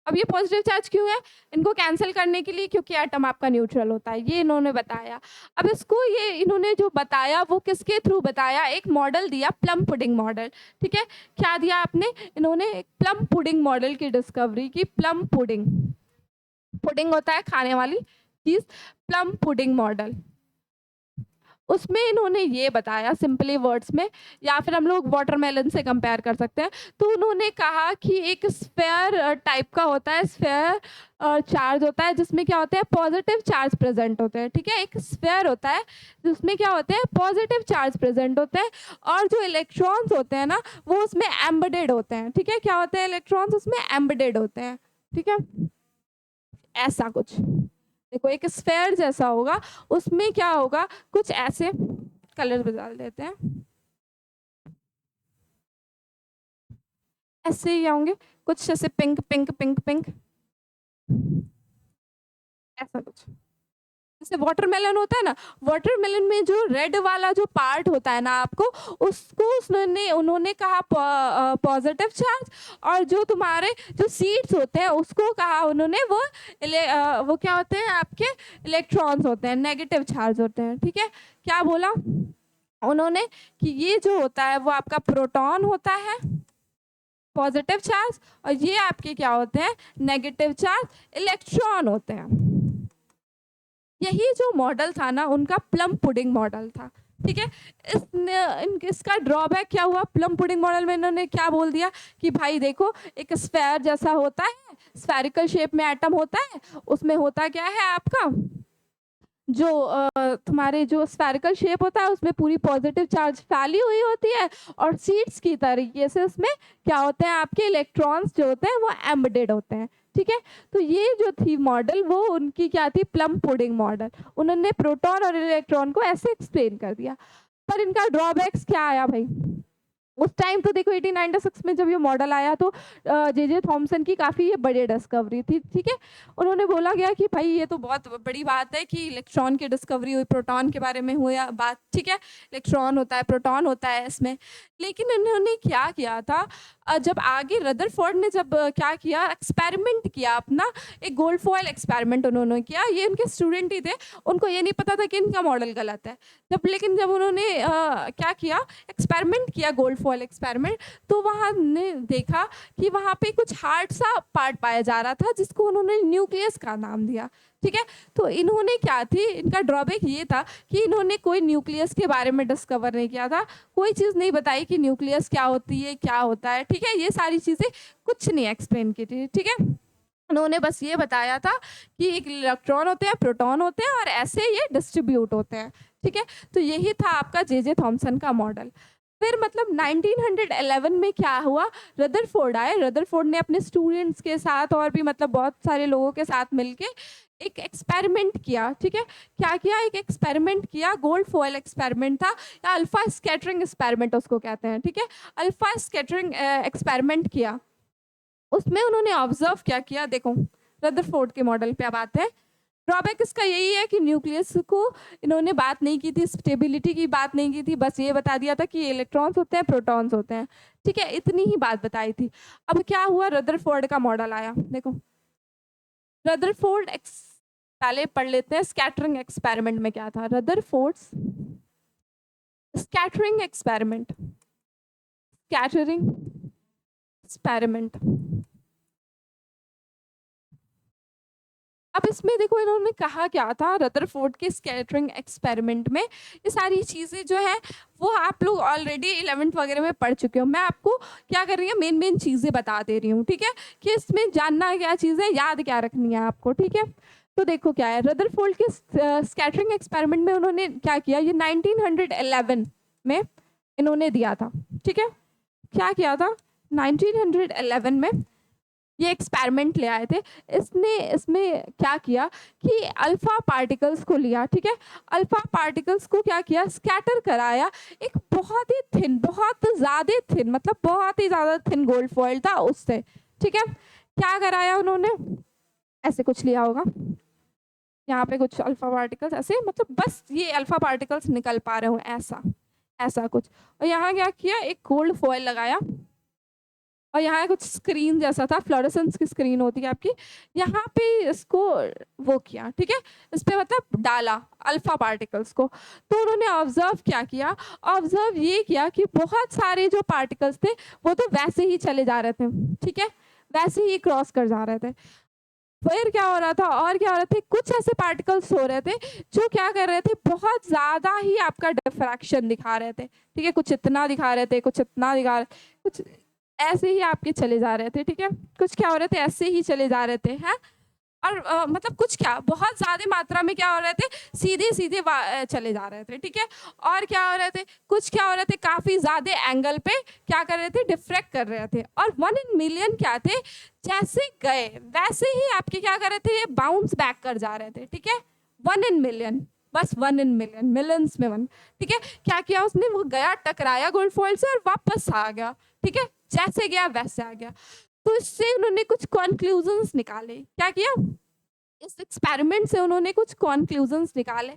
अब ये पॉजिटिव चार्ज क्यों है? इनको कैंसिल करने के लिए क्योंकि एटम आपका न्यूट्रल होता है, ये इन्होंने बताया। अब इसको ये इन्होंने जो बताया वो किसके थ्रू बताया? एक मॉडल दिया प्लम पुडिंग मॉडल, ठीक है? क्या दिया आपने? इन्होंने एक प्लम पुडिंग मॉडल की डिस्कवरी की। प्लम पुडिंग, पुडिंग होता है खाने वाली चीज, प्लम पुडिंग मॉडल। उसमें इन्होंने ये बताया सिंपली वर्ड्स में, या फिर हम लोग वाटरमेलन से कंपेयर कर सकते हैं। तो उन्होंने कहा कि एक स्फेयर टाइप का होता है, स्फेयर चार्ज होता है जिसमें क्या होते हैं? पॉजिटिव चार्ज प्रेजेंट होते हैं, ठीक है? एक स्फेयर होता है जिसमें क्या होते हैं? पॉजिटिव चार्ज प्रेजेंट होते हैं, और जो इलेक्ट्रॉन्स होते हैं ना वो उसमें एम्बेडेड होते हैं, ठीक है? क्या होते हैं? इलेक्ट्रॉन्स उसमें एम्बेडेड होते हैं, ठीक है? ऐसा कुछ देखो एक स्फेयर जैसा होगा, उसमें क्या होगा? कुछ ऐसे कलर भी डाल देते हैं, ऐसे ही होंगे कुछ ऐसे पिंक पिंक पिंक पिंक, ऐसा कुछ। जैसे वाटरमेलन होता है ना, वाटरमेलन में जो रेड वाला जो पार्ट होता है ना आपको, उसको उन्होंने उन्होंने कहा पॉजिटिव चार्ज, और जो तुम्हारे जो सीड्स होते हैं उसको कहा उन्होंने वो क्या होते हैं? आपके इलेक्ट्रॉन्स होते हैं, नेगेटिव चार्ज होते हैं, ठीक है? क्या बोला उन्होंने? कि ये जो होता है वो आपका प्रोटॉन होता है, पॉजिटिव चार्ज, और ये आपके क्या होते हैं? नेगेटिव चार्ज इलेक्ट्रॉन होते हैं। यही जो मॉडल था ना उनका प्लम पुडिंग मॉडल था, ठीक है? इसका ड्रॉबैक क्या हुआ? प्लम पुडिंग मॉडल में इन्होंने क्या बोल दिया कि भाई देखो एक स्फेयर जैसा होता है, स्फेरिकल शेप में एटम होता है, उसमें होता क्या है आपका? जो तुम्हारे जो स्फेरिकल शेप होता है उसमें पूरी पॉजिटिव चार्ज फैली हुई होती है, और सीड्स की तरीके से उसमें क्या होते हैं? आपके इलेक्ट्रॉन्स जो होते हैं वो एम्बेडेड होते हैं, ठीक है? तो ये जो थी मॉडल वो उनकी क्या थी? Plum pudding model. उन्होंने प्रोटॉन और इलेक्ट्रॉन को ऐसे एक्सप्लेन कर दिया। पर इनका ड्रॉबैक्स क्या आया भाई? उस टाइम तो देखो 1896 में जब ये मॉडल आया तो जे थॉमसन की काफ़ी ये बड़ी डिस्कवरी थी, ठीक है। उन्होंने बोला गया कि भाई ये तो बहुत बड़ी बात है कि इलेक्ट्रॉन की डिस्कवरी हुई, प्रोटॉन के बारे में हुआ बात, ठीक है। इलेक्ट्रॉन होता है, प्रोटॉन होता है इसमें। लेकिन इन्होंने क्या किया था, जब आगे रदरफोर्ड ने जब क्या किया, एक्सपेरिमेंट किया अपना, एक गोल्ड फॉयल एक्सपेरिमेंट उन्होंने किया। ये उनके स्टूडेंट ही थे, उनको ये नहीं पता था कि इनका मॉडल गलत है। लेकिन जब उन्होंने क्या किया, एक्सपेरिमेंट किया, गोल्ड फॉयल एक्सपेरिमेंट, तो वहाँ ने देखा कि वहाँ पे कुछ हार्ड सा पार्ट पाया जा रहा था जिसको उन्होंने न्यूक्लियस का नाम दिया, ठीक है। तो इन्होंने क्या थी, इनका ड्रॉबैक ये था कि इन्होंने कोई न्यूक्लियस के बारे में डिस्कवर नहीं किया था, कोई चीज़ नहीं बताई कि न्यूक्लियस क्या होती है, क्या होता है, ठीक है। ये सारी चीज़ें कुछ नहीं एक्सप्लेन की थी, ठीक है। उन्होंने बस ये बताया था कि एक इलेक्ट्रॉन होते हैं, प्रोटॉन होते हैं और ऐसे ये डिस्ट्रीब्यूट होते हैं, ठीक है। तो यही था आपका जे थॉमसन का मॉडल। फिर मतलब 1911 में क्या हुआ, रदरफोर्ड आए। रदरफोर्ड ने अपने स्टूडेंट्स के साथ और भी मतलब बहुत सारे लोगों के साथ मिलके एक एक्सपेरिमेंट किया, ठीक है। क्या किया, एक एक्सपेरिमेंट किया, गोल्ड फॉयल एक्सपेरिमेंट था, या अल्फा स्कैटरिंग एक्सपेरिमेंट उसको कहते हैं, ठीक है। अल्फा स्कैटरिंग एक्सपेरिमेंट किया। उसमें उन्होंने ऑब्जर्व क्या किया, देखो रदरफोर्ड के मॉडल पे अब आते हैं। ड्रॉबैक इसका यही है कि न्यूक्लियस को इन्होंने बात नहीं की थी, स्टेबिलिटी की बात नहीं की थी, बस ये बता दिया था कि इलेक्ट्रॉन्स होते हैं, प्रोटॉन्स होते हैं, ठीक है। इतनी ही बात बताई थी। अब क्या हुआ, रदरफोर्ड का मॉडल आया। देखो रदरफोर्ड पहले पढ़ लेते हैं स्कैटरिंग एक्सपेरिमेंट में क्या था। Rutherford's scattering experiment, scattering experiment. अब इसमें देखो इन्होंने कहा क्या था, रदरफोर्ड के स्कैटरिंग एक्सपेरिमेंट में ये सारी चीज़ें जो है वो आप लोग ऑलरेडी 11th वगैरह में पढ़ चुके हो। मैं आपको क्या कर रही हूँ, मेन मेन चीज़ें बता दे रही हूँ, ठीक है, कि इसमें जानना क्या चीज़ है, याद क्या रखनी है आपको, ठीक है। तो देखो क्या है, रदरफोर्ड के स्कैटरिंग एक्सपेरिमेंट में उन्होंने क्या किया, ये 1911 में इन्होंने दिया था, ठीक है। क्या किया था, 1911 में ये एक्सपेरिमेंट ले आए थे। इसने इसमें क्या किया कि अल्फा पार्टिकल्स को लिया, ठीक है। अल्फा पार्टिकल्स को क्या किया, स्कैटर कराया। एक बहुत ही थिन, बहुत ज़्यादा थिन, मतलब बहुत ही ज़्यादा थिन गोल्ड फॉइल था उससे, ठीक है। क्या कराया उन्होंने, ऐसे कुछ लिया होगा, यहाँ पे कुछ अल्फा पार्टिकल्स ऐसे, मतलब बस ये अल्फा पार्टिकल्स निकल पा रहे हो ऐसा, ऐसा कुछ। और यहाँ क्या किया, एक गोल्ड फॉइल लगाया और यहाँ कुछ स्क्रीन जैसा था, फ्लोरेसेंस की स्क्रीन होती है आपकी, यहाँ पे इसको वो किया, ठीक है। इस पे मतलब डाला अल्फा पार्टिकल्स को। तो उन्होंने ऑब्जर्व क्या किया, ऑब्जर्व ये किया कि बहुत सारे जो पार्टिकल्स थे वो तो वैसे ही चले जा रहे थे, ठीक है, वैसे ही क्रॉस कर जा रहे थे। फिर क्या हो रहा था, और क्या हो रहे थे, कुछ ऐसे पार्टिकल्स हो रहे थे जो क्या कर रहे थे, बहुत ज़्यादा ही आपका डिफ्रैक्शन दिखा रहे थे, ठीक है। कुछ इतना दिखा रहे थे, कुछ इतना दिखा रहे, कुछ ऐसे ही आपके चले जा रहे थे, ठीक है। कुछ क्या हो रहे थे, ऐसे ही चले जा रहे थे, हैं। और मतलब कुछ क्या बहुत ज़्यादा मात्रा में क्या हो रहे थे, सीधे सीधे चले जा रहे थे, ठीक है। और क्या हो रहे थे, कुछ क्या हो रहे थे, काफ़ी ज़्यादा एंगल पे क्या कर रहे थे, डिफ्रेक्ट कर रहे थे। और 1 in million क्या थे, जैसे गए वैसे ही आपके क्या कर रहे थे, ये बाउंस बैक कर जा रहे थे, ठीक है। 1 in million, बस 1 in million, मिलियंस में 1, ठीक है। क्या किया उसने, वो गया टकराया गोल्ड फॉइल से और वापस आ गया, ठीक है, जैसे गया वैसे आ गया। तो इससे उन्होंने कुछ कॉन्क्लूजन्स निकाले। क्या किया, इस एक्सपेरिमेंट से उन्होंने कुछ कॉन्क्लूजन्स निकाले।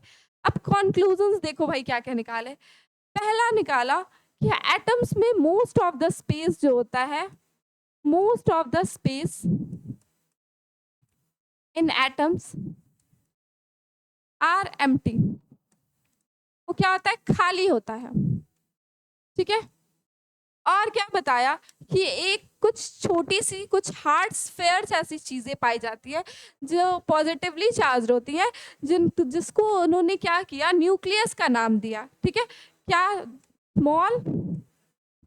अब कॉन्क्लूजन्स देखो भाई क्या क्या निकाले। पहला निकाला कि एटम्स में मोस्ट ऑफ द स्पेस जो होता है, most of the space in atoms are empty. वो क्या होता है, खाली होता है, ठीक है। और क्या बताया कि एक कुछ छोटी सी कुछ हार्ड स्फेयर्स ऐसी चीज़ें पाई जाती है जो पॉजिटिवली चार्ज होती है, जिसको उन्होंने क्या किया, न्यूक्लियस का नाम दिया, ठीक है। क्या, स्मॉल,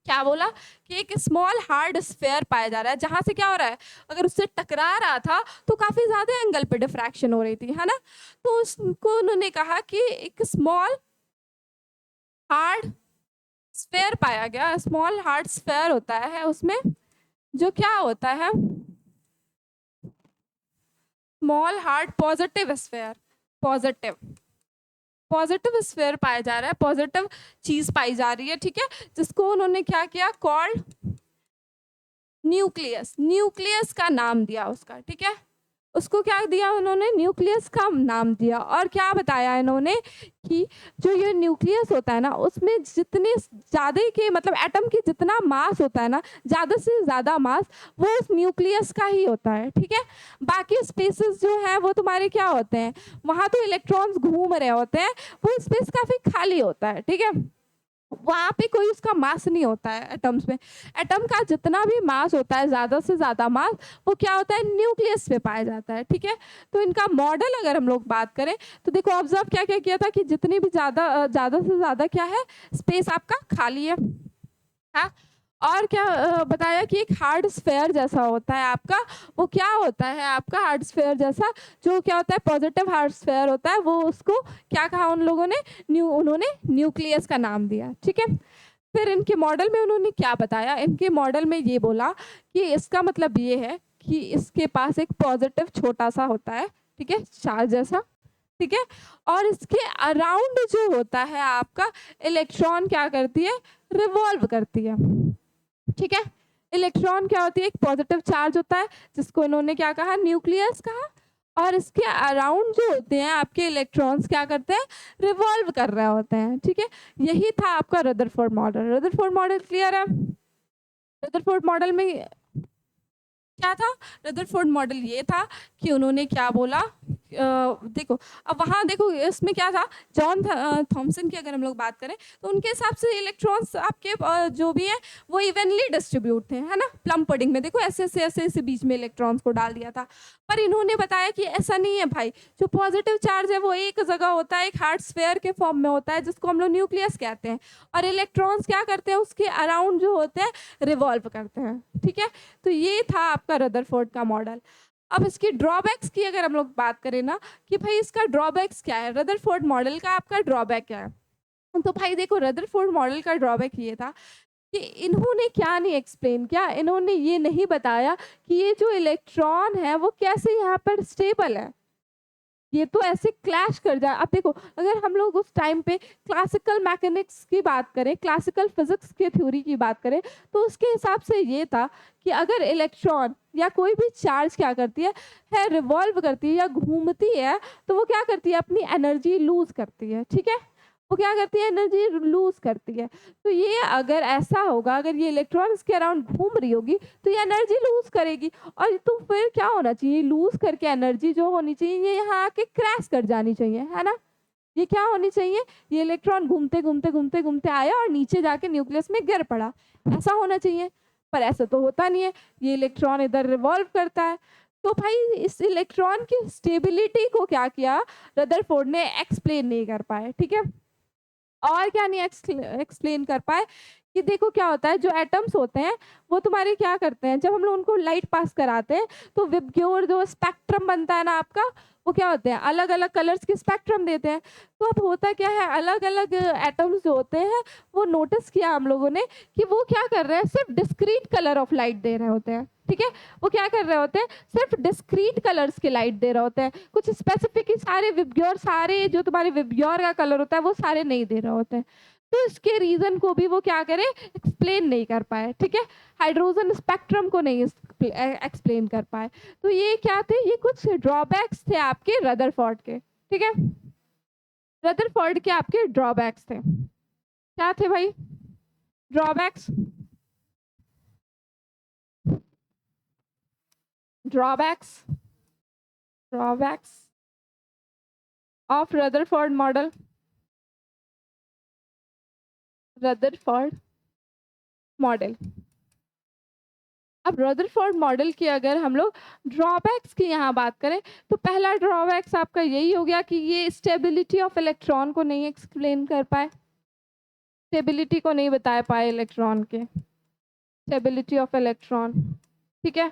क्या बोला कि एक स्मॉल हार्ड स्फेयर पाया जा रहा है, जहाँ से क्या हो रहा है, अगर उससे टकरा रहा था तो काफ़ी ज़्यादा एंगल पे डिफ्रैक्शन हो रही थी, है ना। तो उसको उन्होंने कहा कि एक स्मॉल हार्ड स्फेयर पाया गया। स्मॉल हार्ड स्फेयर होता है उसमें जो क्या होता है, small hard positive sphere, positive, positive sphere पाया जा रहा है, पॉजिटिव चीज पाई जा रही है, ठीक है, जिसको उन्होंने क्या किया, कॉल्ड न्यूक्लियस, न्यूक्लियस का नाम दिया उसका, ठीक है, उसको क्या दिया उन्होंने, न्यूक्लियस का नाम दिया। और क्या बताया इन्होंने कि जो ये न्यूक्लियस होता है ना, उसमें जितने ज़्यादा के मतलब एटम की जितना मास होता है ना, ज़्यादा से ज़्यादा मास वो उस न्यूक्लियस का ही होता है, ठीक है। बाकी स्पेसेस जो है वो तुम्हारे क्या होते हैं, वहाँ तो इलेक्ट्रॉन्स घूम रहे होते हैं, वो स्पेस काफ़ी खाली होता है, ठीक है, वहाँ पे कोई उसका मास नहीं होता है एटम्स में। एटम का जितना भी मास होता है, ज़्यादा से ज़्यादा मास, वो क्या होता है, न्यूक्लियस पे पाया जाता है, ठीक है। तो इनका मॉडल अगर हम लोग बात करें तो देखो ऑब्जर्व क्या क्या किया था कि जितनी भी ज़्यादा से ज़्यादा क्या है, स्पेस आपका खाली है, हाँ। और क्या बताया कि एक हार्ड स्फेयर जैसा होता है आपका, वो क्या होता है आपका हार्ड स्फेयर जैसा, जो क्या होता है पॉजिटिव हार्ड स्फेयर होता है, वो उसको क्या कहा उन लोगों ने, उन्होंने न्यूक्लियस का नाम दिया, ठीक है। फिर इनके मॉडल में उन्होंने क्या बताया, इनके मॉडल में ये बोला कि इसका मतलब ये है कि इसके पास एक पॉजिटिव छोटा सा होता है, ठीक है, चार्ज जैसा, ठीक है, और इसके अराउंड जो होता है आपका इलेक्ट्रॉन क्या करती है, रिवॉल्व करती है, ठीक है। इलेक्ट्रॉन क्या होती है, एक पॉजिटिव चार्ज होता है, जिसको इन्होंने क्या कहा, न्यूक्लियस कहा, और इसके अराउंड जो होते हैं आपके इलेक्ट्रॉन्स क्या करते हैं, रिवॉल्व कर रहे होते हैं, ठीक है। यही था आपका Rutherford model. Rutherford model clear है। रदरफोर्ड मॉडल में क्या था, रदरफोर्ड मॉडल ये था कि उन्होंने क्या बोला, देखो अब वहाँ देखो इसमें क्या था, जॉन थॉमसन की अगर हम लोग बात करें तो उनके हिसाब से इलेक्ट्रॉन्स आपके जो भी है वो इवनली डिस्ट्रीब्यूट थे, है ना। प्लम पुडिंग में देखो ऐसे बीच में इलेक्ट्रॉन्स को डाल दिया था, पर इन्होंने बताया कि ऐसा नहीं है भाई, जो पॉजिटिव चार्ज है वो एक जगह होता है, एक हार्ड स्फेयर के फॉर्म में होता है, जिसको हम लोग न्यूक्लियस कहते हैं, और इलेक्ट्रॉन्स क्या करते हैं, उसके अराउंड जो होते हैं रिवॉल्व करते हैं, ठीक है। तो ये था आपका रदरफोर्ड का मॉडल। अब इसकी ड्रॉबैक्स की अगर हम लोग बात करें ना कि भाई इसका ड्रॉबैक्स क्या है, रदरफोर्ड मॉडल का आपका ड्रॉबैक क्या है, तो भाई देखो रदरफोर्ड मॉडल का ड्रॉबैक ये था कि इन्होंने क्या नहीं एक्सप्लेन किया, इन्होंने ये नहीं बताया कि ये जो इलेक्ट्रॉन है वो कैसे यहाँ पर स्टेबल है, ये तो ऐसे क्लैश कर जाए। अब देखो अगर हम लोग उस टाइम पे क्लासिकल मैकेनिक्स की बात करें, क्लासिकल फिजिक्स की थ्योरी की बात करें, तो उसके हिसाब से ये था कि अगर इलेक्ट्रॉन या कोई भी चार्ज क्या करती है रिवॉल्व करती है या घूमती है, तो वो क्या करती है, अपनी एनर्जी लूज करती है, ठीक है, वो क्या करती है, एनर्जी लूज करती है। तो ये अगर ऐसा होगा, अगर ये इलेक्ट्रॉन इसके अराउंड घूम रही होगी तो ये एनर्जी लूज करेगी, और तो फिर क्या होना चाहिए, लूज करके एनर्जी जो होनी चाहिए ये यहाँ आके क्रैश कर जानी चाहिए, है ना। ये क्या होनी चाहिए, ये इलेक्ट्रॉन घूमते घूमते घूमते घूमते आया और नीचे जाके न्यूक्लियस में गिर पड़ा, ऐसा होना चाहिए, पर ऐसा तो होता नहीं है, ये इलेक्ट्रॉन इधर रिवॉल्व करता है। तो भाई इस इलेक्ट्रॉन की स्टेबिलिटी को क्या किया, रदरफोर्ड ने एक्सप्लेन नहीं कर पाए, ठीक है। और क्या नहीं एक्सप्लेन कर पाए कि देखो क्या होता है, जो एटम्स होते हैं वो तुम्हारे क्या करते हैं, जब हम लोग उनको लाइट पास कराते हैं तो विबग्योर जो स्पेक्ट्रम बनता है ना आपका, वो क्या होते हैं, अलग अलग कलर्स के स्पेक्ट्रम देते हैं। तो अब होता क्या है, अलग अलग एटम्स जो होते हैं वो नोटिस किया हम लोगों ने कि वो क्या कर रहे हैं, सिर्फ डिस्क्रीट कलर ऑफ लाइट दे रहे होते हैं, ठीक है। वो क्या कर रहे होते हैं, सिर्फ डिस्क्रीट कलर्स के लाइट दे रहे होते हैं, कुछ स्पेसिफिक ही सारे विबग्योर, सारे जो तुम्हारे विबग्योर का कलर होता है वो सारे नहीं दे रहे होते हैं। तो इसके रीजन को भी वो क्या करे, एक्सप्लेन नहीं कर पाए, ठीक है। हाइड्रोजन स्पेक्ट्रम को नहीं एक्सप्लेन कर पाए। तो ये क्या थे, ये कुछ ड्रॉबैक्स थे आपके रदरफोर्ड के, ठीक है। रदरफोर्ड के आपके ड्रॉबैक्स थे, क्या थे भाई drawbacks, drawbacks drawbacks of Rutherford model, Rutherford model. अब रदरफोर्ड मॉडल की अगर हम लोग ड्रॉबैक्स की यहाँ बात करें तो पहला ड्रॉबैक्स आपका यही हो गया कि ये स्टेबिलिटी ऑफ इलेक्ट्रॉन को नहीं एक्सप्लेन कर पाए, स्टेबिलिटी को नहीं बता पाए इलेक्ट्रॉन के, स्टेबिलिटी ऑफ इलेक्ट्रॉन, ठीक है।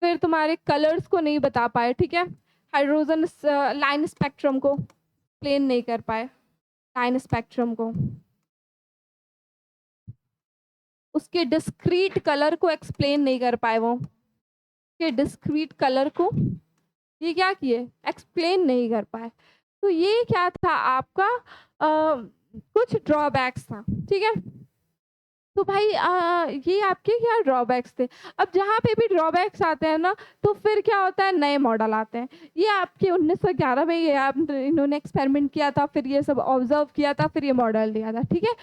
फिर तुम्हारे कलर्स को नहीं बता पाए, ठीक है। हाइड्रोजन लाइन स्पेक्ट्रम को एक्सप्लेन नहीं कर पाए, लाइन स्पेक्ट्रम को, उसके डिस्क्रीट कलर को एक्सप्लेन नहीं कर पाए, वो के डिस्क्रीट कलर को ये क्या किए, एक्सप्लेन नहीं कर पाए। तो ये क्या था आपका कुछ ड्रॉबैक्स था, ठीक है? तो भाई ये आपके क्या ड्रॉबैक्स थे। अब जहाँ पे भी ड्रॉबैक्स आते हैं ना, तो फिर क्या होता है नए मॉडल आते हैं। ये आपके 1911 में ये आप इन्होंने एक्सपेरिमेंट किया था, फिर ये सब ऑब्ज़र्व किया था, फिर ये मॉडल दिया था, ठीक है?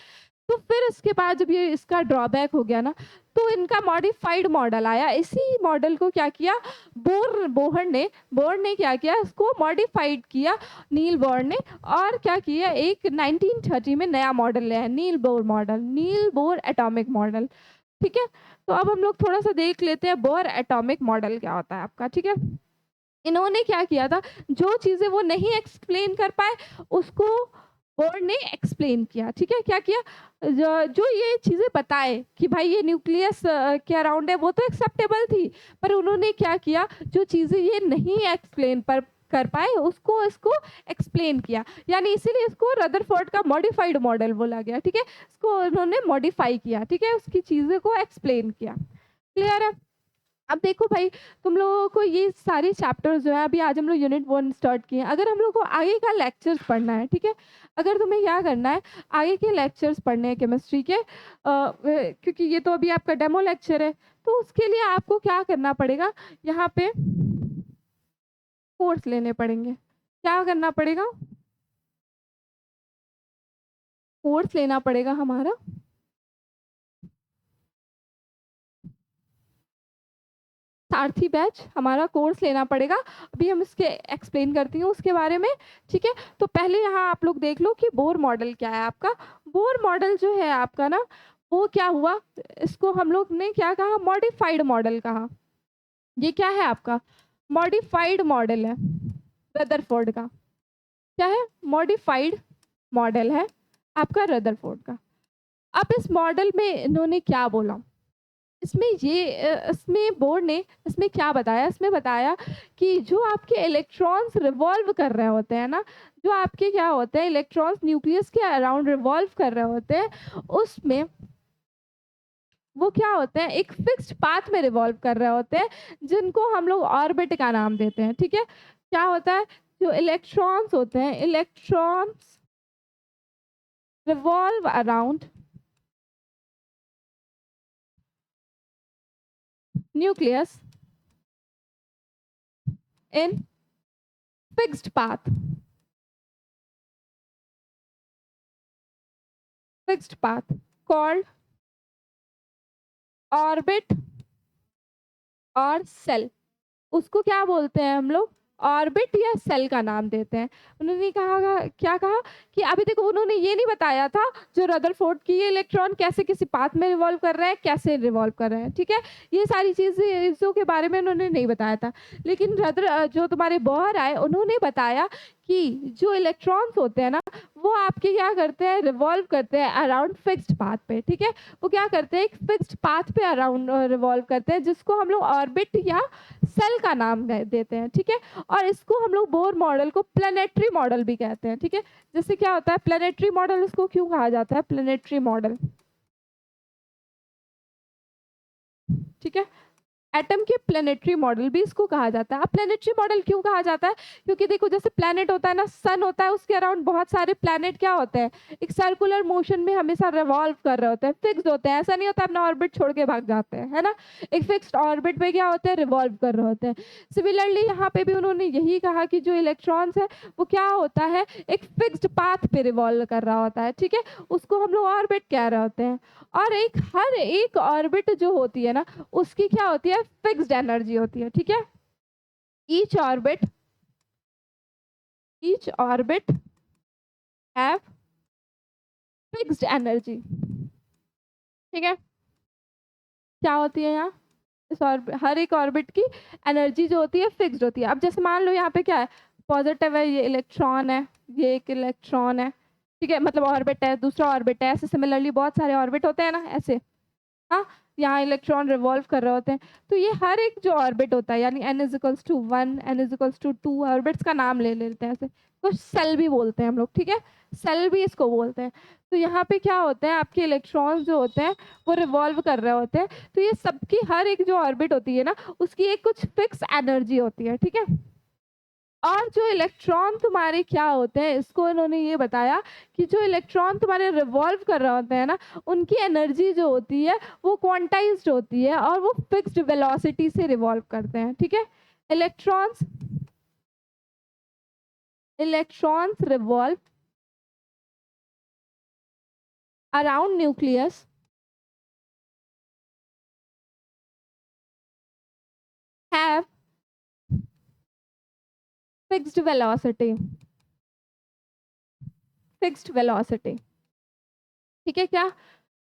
तो फिर उसके बाद जब ये इसका ड्रॉबैक हो गया ना, तो इनका मॉडिफाइड मॉडल आया। इसी मॉडल को क्या किया बोह्र ने क्या किया, इसको मॉडिफाइड किया नील बोह्र ने, और क्या किया एक 1930 में नया मॉडल लाया, नील बोह्र एटॉमिक मॉडल, ठीक है? तो अब हम लोग थोड़ा-सा देख लेते हैं बोह्र एटॉमिक मॉडल क्या होता है आपका, ठीक है? इन्होंने क्या किया था, जो चीज़ें वो नहीं एक्सप्लेन कर पाए, उसको बोर्ड ने एक्सप्लेन किया, ठीक है? क्या किया, जो ये चीज़ें बताए कि भाई ये न्यूक्लियस के अराउंड है, वो तो एक्सेप्टेबल थी, पर उन्होंने क्या किया, जो चीज़ें ये नहीं एक्सप्लेन पर कर पाए, उसको इसको एक्सप्लेन किया। यानी इसीलिए इसको रदरफोर्ड का मॉडिफाइड मॉडल बोला गया, ठीक है? इसको उन्होंने मॉडिफाई किया, ठीक है? उसकी चीज़ें को एक्सप्लेन किया। क्लियर है? अब देखो भाई, तुम लोगों को ये सारे चैप्टर्स जो है, अभी आज हम लोग यूनिट 1 स्टार्ट किए हैं। अगर हम लोग को आगे का लेक्चर्स पढ़ना है, ठीक है? अगर तुम्हें क्या करना है, आगे के लेक्चर्स पढ़ने हैं केमिस्ट्री के, क्योंकि ये तो अभी आपका डेमो लेक्चर है, तो उसके लिए आपको क्या करना पड़ेगा, यहाँ पे कोर्स लेने पड़ेंगे। क्या करना पड़ेगा? कोर्स लेना पड़ेगा हमारा। सारथी बैच हमारा कोर्स लेना पड़ेगा। अभी हम इसके एक्सप्लेन करती हूँ उसके बारे में, ठीक है? तो पहले यहाँ आप लोग देख लो कि बोर मॉडल क्या है आपका। बोर मॉडल जो है आपका ना, वो क्या हुआ, इसको हम लोग ने क्या कहा, मॉडिफाइड मॉडल कहा। ये क्या है आपका, मॉडिफाइड मॉडल है रदरफोर्ड का। क्या है, मॉडिफाइड मॉडल है आपका रदरफोर्ड का। अब इस मॉडल में इन्होंने क्या बोला, इसमें बोर्ड ने इसमें क्या बताया, इसमें बताया कि जो आपके इलेक्ट्रॉन्स रिवॉल्व कर रहे होते हैं ना, जो आपके क्या होते हैं इलेक्ट्रॉन्स न्यूक्लियस के अराउंड रिवॉल्व कर रहे होते हैं, उसमें वो क्या होते हैं, एक फिक्स्ड पाथ में रिवॉल्व कर रहे होते हैं, जिनको हम लोग ऑर्बिट का नाम देते हैं, ठीक है? क्या होता है, जो इलेक्ट्रॉन्स होते हैं, electrons revolve around nucleus in fixed path, called orbit और सेल। उसको क्या बोलते हैं हम लोग, ऑर्बिट या सेल का नाम देते हैं। उन्होंने क्या कहा कि अभी देखो उन्होंने ये नहीं बताया था जो रदरफोर्ड की ये इलेक्ट्रॉन कैसे किसी पाथ में रिवॉल्व कर रहे हैं, कैसे रिवॉल्व कर रहे हैं, ठीक है? ये सारी चीज़ों के बारे में उन्होंने नहीं बताया था। लेकिन जो तुम्हारे बोहर आए, उन्होंने बताया कि जो इलेक्ट्रॉन्स होते हैं ना, वो आपके क्या करते हैं, रिवॉल्व करते हैं अराउंड फिक्स्ड पाथ पे, ठीक है? वो क्या करते हैं, एक फिक्स्ड पाथ पे अराउंड रिवॉल्व करते हैं, जिसको हम लोग ऑर्बिट या सेल का नाम देते हैं, ठीक है? और इसको हम लोग बोर मॉडल को प्लैनेटरी मॉडल भी कहते हैं, ठीक है? जैसे क्या होता है प्लैनेटरी मॉडल, इसको क्यों कहा जाता है प्लैनेटरी मॉडल, ठीक है? एटम के प्लैनेटरी मॉडल भी इसको कहा जाता है। अब प्लैनेटरी मॉडल क्यों कहा जाता है, क्योंकि देखो जैसे प्लैनेट होता है ना, सन होता है, उसके अराउंड बहुत सारे प्लैनेट क्या होते हैं, एक सर्कुलर मोशन में हमेशा रिवॉल्व कर रहे होते हैं, फिक्स होते हैं, ऐसा नहीं होता अपना ऑर्बिट छोड़ के भाग जाते हैं, है ना? एक फिक्स्ड ऑर्बिट पे क्या होते हैं, रिवॉल्व कर रहे होते हैं। सिमिलरली यहाँ पे भी उन्होंने यही कहा कि जो इलेक्ट्रॉन्स है, वो क्या होता है, एक फिक्स्ड पाथ पे रिवॉल्व कर रहा होता है, ठीक है? उसको हम लोग ऑर्बिट कह रहे होते हैं। और हर एक ऑर्बिट जो होती है ना, उसकी क्या होती है, फिक्स्ड एनर्जी होती है, ठीक है? Each orbit each orbit have fixed energy, ठीक है? क्या होती है यहाँ, हर एक ऑर्बिट की एनर्जी जो होती है फिक्स्ड होती है। अब जैसे मान लो यहाँ पे क्या है, पॉजिटिव है, ये इलेक्ट्रॉन है, ये एक इलेक्ट्रॉन है, ठीक है? मतलब ऑर्बिट है, दूसरा ऑर्बिट है, ऐसे सिमिलरली बहुत सारे ऑर्बिट होते हैं ना, ऐसे, हाँ, यहाँ इलेक्ट्रॉन रिवॉल्व कर रहे होते हैं। तो ये हर एक जो ऑर्बिट होता है, यानी n=1, n=2 ऑर्बिट्स का नाम ले लेते हैं ऐसे। कुछ सेल भी बोलते हैं हम लोग, ठीक है? सेल भी इसको बोलते हैं। तो यहाँ पे क्या होता है, आपके इलेक्ट्रॉन्स जो होते हैं वो रिवॉल्व कर रहे होते हैं। तो ये सबकी हर एक जो ऑर्बिट होती है ना, उसकी एक कुछ फिक्स एनर्जी होती है, ठीक है? और जो इलेक्ट्रॉन तुम्हारे क्या होते हैं, इसको इन्होंने ये बताया कि जो इलेक्ट्रॉन तुम्हारे रिवॉल्व कर रहे होते हैं ना, उनकी एनर्जी जो होती है वो क्वांटाइज्ड होती है और वो फिक्स्ड वेलोसिटी से रिवॉल्व करते हैं, ठीक है। Electrons electrons revolve around nucleus have fixed velocity, fixed velocity, ठीक है। क्या